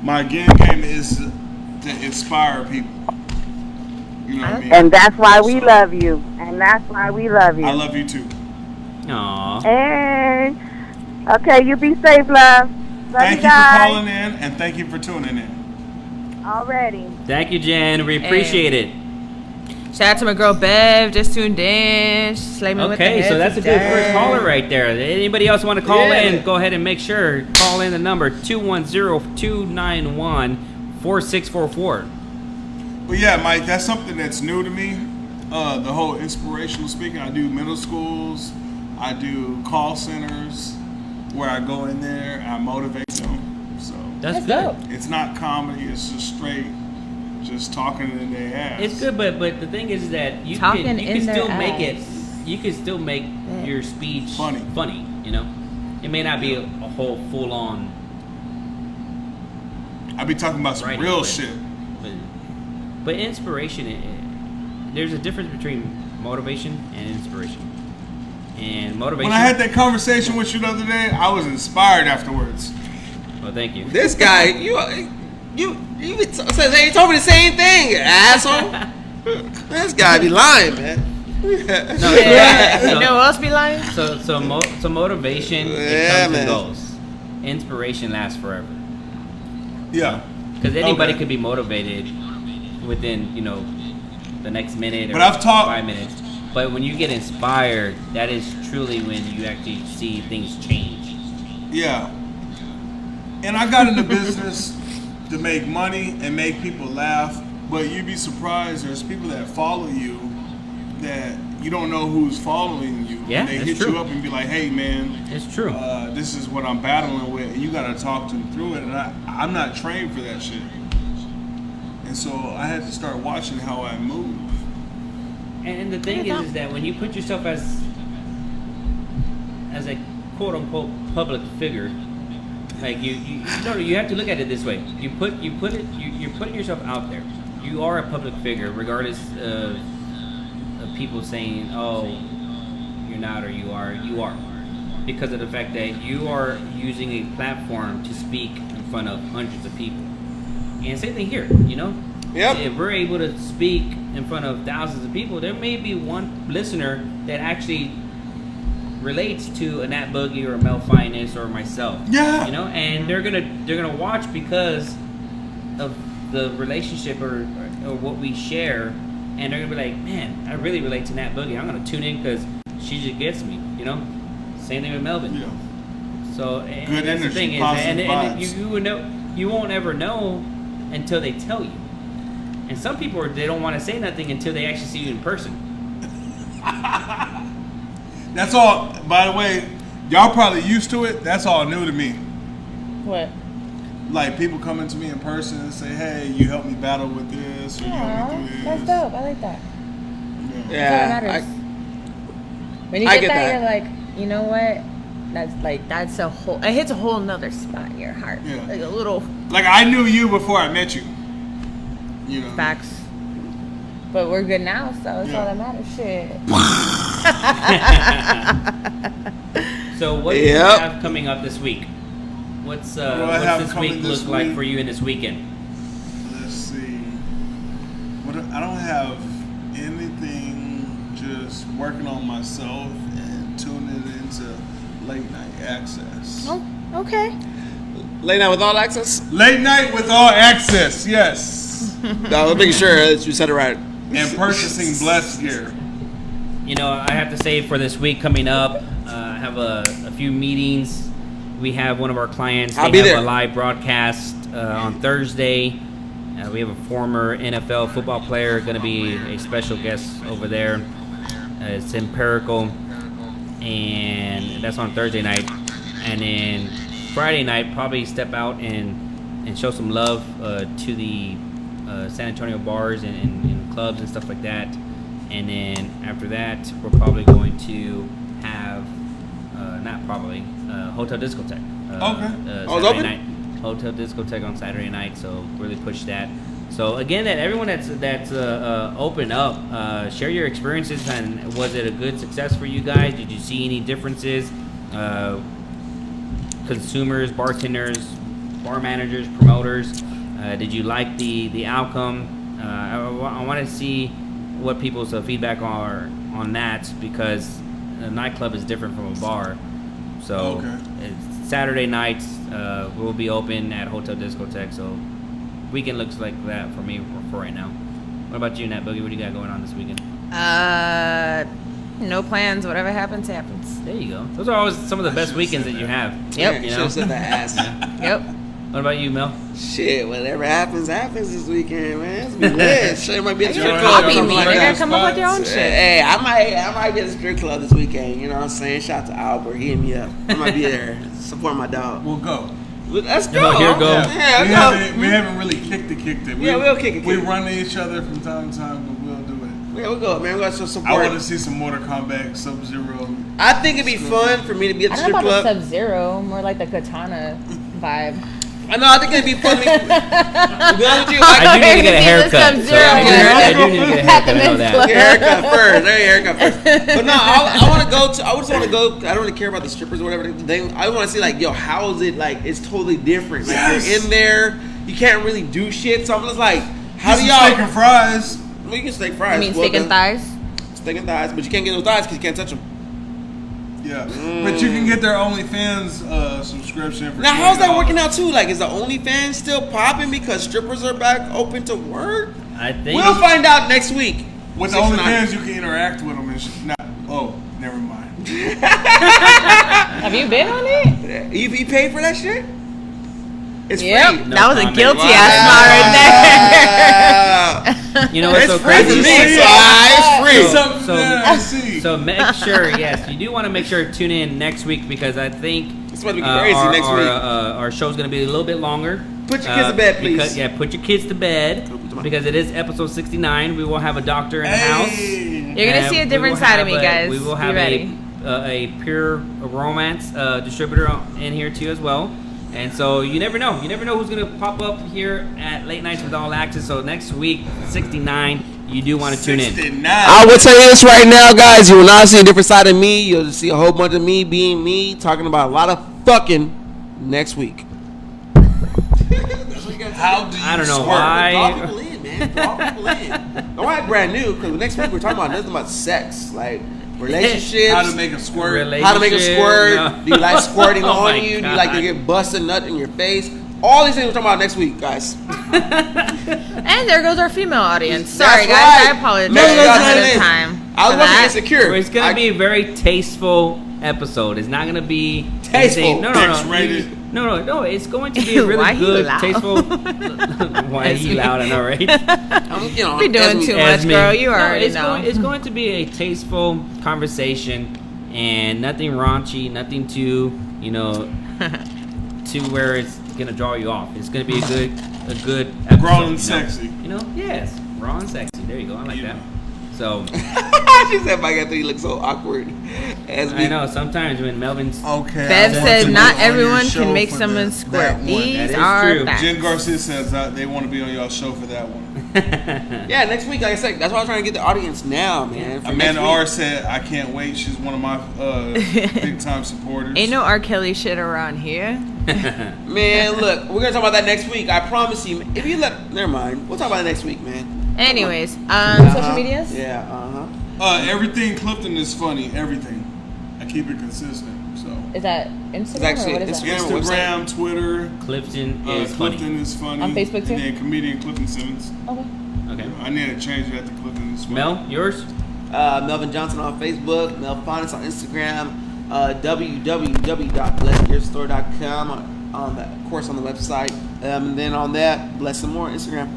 My end game is to inspire people. You know what I mean? And that's why we love you. And that's why we love you. I love you too. Aw. And okay, you be safe, love. Love Thank you you for guys. calling in, and thank you for tuning in. Already. Thank you, Jen. We appreciate it. Shout out to my girl Bev, just tuned in. She slayed me with the Okay, so heads that's a of good dirt. first caller right there. Anybody else want to call Yeah. in? Go ahead and make sure. Call in the number 210-291-4644. But yeah, Mike, that's something that's new to me. The whole inspirational speaking. I do middle schools. I do call centers where I go in there and I motivate them. So That's good. dope. it's not comedy. It's just straight, just talking in their ass. It's good, but the thing is that you Talking can in their still make it. ass. You can still make your speech Funny. You know, it may not be a whole full on. I be talking about some Right, real but- shit. But inspiration, there's a difference between motivation and inspiration. And motivation. When I had that conversation with you the other day, I was inspired afterwards. Well, thank you. This guy, you says, hey, you told me the same thing, you asshole. This guy be lying, man. No, Yeah. You know who else be lying? So motivation, Yeah, it comes man. and goes. Inspiration lasts forever. Yeah. Because anybody Okay. could be motivated within, the next minute or But I've talked- 5 minutes. But when you get inspired, that is truly when you actually see things change. Yeah. And I got into business to make money and make people laugh, but you'd be surprised there's people that follow you that you don't know who's following you. Yeah, And they that's hit true. you up and be like, hey man, It's true. this is what I'm battling with, and you gotta talk to them through it. And I'm not trained for that shit. And so I had to start watching how I move. And the thing is that when you put yourself as a quote unquote public figure, Like you have to look at it this way. You're putting yourself out there. You are a public figure, regardless of people saying, "Oh, you're not," or "You are." You are, because of the fact that you are using a platform to speak in front of hundreds of people. And same thing here, you know. Yep. If we're able to speak in front of thousands of people, there may be one listener that actually relates to a Nat Boogie or a Mel Finest or myself. Yeah. You know, and they're gonna watch because of the relationship or what we share, and they're gonna be like, man, I really relate to Nat Boogie. I'm gonna tune in because she just gets me. You know. Same thing with Melvin. Yeah. So and Good that's energy, the thing is, positive and vibes. you would know, you won't ever know until they tell you. And some people they don't want to say nothing until they actually see you in person. That's all. By the way, y'all probably used to it. That's all new to me. What? Like people coming to me in person and say, "Hey, you helped me battle with this, or you helped me through this." That's dope. I like that. Yeah. Yeah, That's what matters. When you I get get that, that. you're like, you know what? That's a whole. It hits a whole nother spot in your heart. Yeah. Like a little Like I knew you before I met you. You know. facts. But we're good now, so that's Yeah. all that matters. Shit. So what do you Yep. have coming up this week? What's do I have this coming week this look like week? for you in this weekend? Let's see. I don't have anything. Just working on myself and tuning into late night access. Oh, okay. Late night with all access. Late night with all access. Yes. No, I'm making sure that you said it right. And purchasing blessed gear. You know, I have to say for this week coming up, I have a few meetings. We have one of our clients. I'll They be have there. a live broadcast on Thursday. We have a former NFL football player going to be a special guest over there. It's empirical, and that's on Thursday night. And then Friday night, probably step out and show some love to the San Antonio bars and clubs and stuff like that. And then after that, we're probably going to have, Hotel Discotheque. Okay. Oh, it's Saturday open? night. Hotel Discotheque on Saturday night, so really push that. So again, that everyone that's open up, share your experiences, and was it a good success for you guys? Did you see any differences? Consumers, bartenders, bar managers, promoters, did you like the outcome? I want to see what people's feedback are on that, because a nightclub is different from a bar. So Okay. it's Saturday nights will be open at Hotel Discotheque. So weekend looks like that for me for right now. What about you, Nat Boogie? What do you got going on this weekend? No plans. Whatever happens, happens. There you go. Those are always some of the best weekends that you have. Yep. You Should know? have said that ass. Yep. What about you, Mel? Shit, whatever happens this weekend, man. It's be lit. Shit, might be at the You strip can club. or copy something me. like They that. gotta come up with your own shit. Hey, I might be at the strip club this weekend. You know what I'm saying? Shout out to Albert. He hit me up. I might be there. Support my dog. We'll go. Let's go. Here we go. Yeah, we haven't really kicked it. Yeah, we'll kick it. We run into each other from time to time, but we'll do it. Yeah, we'll go, man. We got some I support. want to see some Mortal Kombat, Sub-Zero. I think it'd be fun for me to be at I the don't know strip about club. the Sub-Zero, more like the Katana vibe. I think it'd be fun to be. To be honest with you, I do need to get a See the haircut. Sub-Zero So I one. do need to get a haircut. I know that. Get your haircut first. There, your haircut first. But no, I want to go to. I just want to go. I don't really care about the strippers or whatever. I want to see like, yo, how is it like? It's totally different. Like Yes. you're in there, you can't really do shit. So I'm just like, how Get do some y'all? steak and fries. Well, you can steak fries. I mean, Well, steak and then- thighs. Steak and thighs, but you can't get those thighs because you can't touch them. Yeah, but you can get their OnlyFans subscription. For Now, how's that $20. working out too? Like, is the OnlyFans still popping because strippers are back open to work? I think We'll find out next week. With 6 to 9. OnlyFans, you can interact with them and shit. Oh, never mind. Have you been on it? You paid for that shit? It's Yep. free. No That was a comment. guilty Wow. ass smile right there. you know what's It's so free crazy. for me, so it's free. Something so- that I see. So make sure, yes, you do want to make sure to tune in next week, because I think It's about to be crazy next week. our show's going to be a little bit longer. Put your kids to bed, please. Because, put your kids to bed, because it is episode 69. We will have a doctor in the house. Hey. You're gonna And see a we different will side of have me, guys. We will Be have ready. a pure romance distributor in here too as well. And so you never know. You never know who's gonna pop up here at Late Nights with All Access. So next week, 69, you do want to tune in. 69. I will tell you this right now, guys. You will not see a different side of me. You'll see a whole bunch of me being me, talking about a lot of fucking next week. How do you I don't know squirt? why. Draw people in, man. Draw people in. Don't act brand new, because next week we're talking about nothing but sex, like relationships. How to make a squirt? How to make a squirt? No. Do you like squirting Oh my on you? Do you like to God. get busted nut in your face? All these things we're talking about next week, guys. And there goes our female audience. That's Sorry, guys. right. I apologize No, no, no, ahead no, of no. time. I was for watching that. Insecure. It's gonna be a very tasteful episode. It's not gonna be Tasteful. anything- No. X-rated. No. It's going to be a really Why he good, loud? tasteful. Why he loud? I know, right? You're doing too much, Esme. girl. You No, already it's know. Going, it's going to be a tasteful conversation, and nothing raunchy, nothing too, to where it's gonna draw you off. It's gonna be a good episode. Grown and sexy. Yes, raw and sexy. There you go. I like that. So She said, "Mike Anthony looks so awkward." As we I know sometimes when Melvin's Okay. Bev I want said to not be on your everyone show can make for someone that squirt. one. These That is are true. facts. Jen Garcia says that they want to be on y'all show for that one. Yeah, next week, like I said, that's why I'm trying to get the audience now, man. For next Amanda week. R said, "I can't wait." She's one of my big time supporters. Ain't no R. Kelly shit around here. Man, look, we're gonna talk about that next week. I promise you. If you never mind. We'll talk about it next week, man. Anyways, Uh-huh. social medias? Yeah, uh-huh. Everything Clifton is funny. Everything. I keep it consistent. So Is that Instagram It's actually or what is that? Instagram. Instagram, Twitter. Clifton is funny. Clifton is funny. On Facebook, too? And then comedian Clifton Simmons. Okay. Okay. I need to change that to Clifton is funny. Mel, yours? Melvin Johnson on Facebook. Mel Finance on Instagram. www.blessgearstore.com on the course on the website. And then on that, Bless Some More Instagram.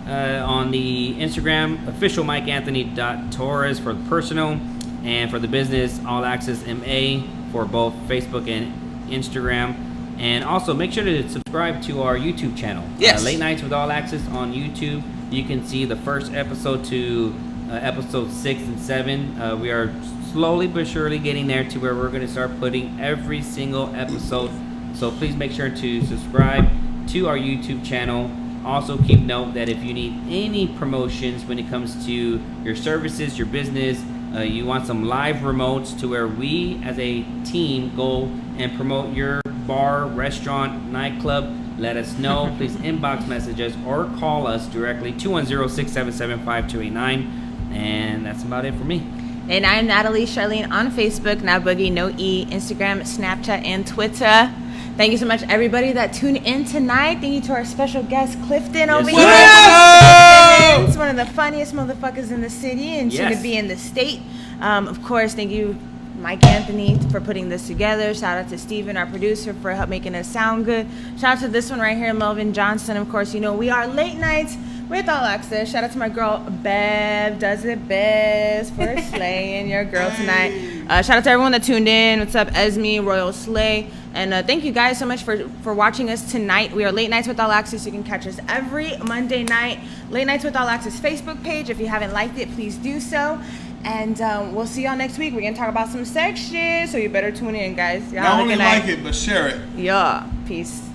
On the Instagram, official MikeAnthony.Torres for the personal, and for the business, All Access MA for both Facebook and Instagram. And also make sure to subscribe to our YouTube channel. Yes. Late Nights with All Access on YouTube. You can see the first episode to episode 6 and 7. We are slowly but surely getting there to where we're going to start putting every single episode. So please make sure to subscribe to our YouTube channel. Also keep note that if you need any promotions when it comes to your services, your business, you want some live remotes to where we as a team go and promote your bar, restaurant, nightclub, let us know. Please inbox message us or call us directly, 210-677-5289. And that's about it for me. And I'm Natalie Charlene on Facebook, Now Boogie, No E, Instagram, Snapchat, and Twitter. Thank you so much, everybody that tuned in tonight. Thank you to our special guest, Clifton, over Yes, here. He's one of the funniest motherfuckers in the city and soon Yes. to be in the state. Of course, thank you, Mike Anthony, for putting this together. Shout out to Steven, our producer, for help making us sound good. Shout out to this one right here, Melvin Johnson. Of course, we are Late Nights with All Access. Shout out to my girl, Bev, does it best for slaying your girl tonight. Shout out to everyone that tuned in. What's up, Esme, Royal Slay. And thank you guys so much for watching us tonight. We are Late Nights with All Access. You can catch us every Monday night. Late Nights with All Access Facebook page. If you haven't liked it, please do so. And we'll see y'all next week. We're going to talk about some sex shit. So you better tune in, guys. Y'all Not have a only good night. like it, but share it. Yeah. Peace.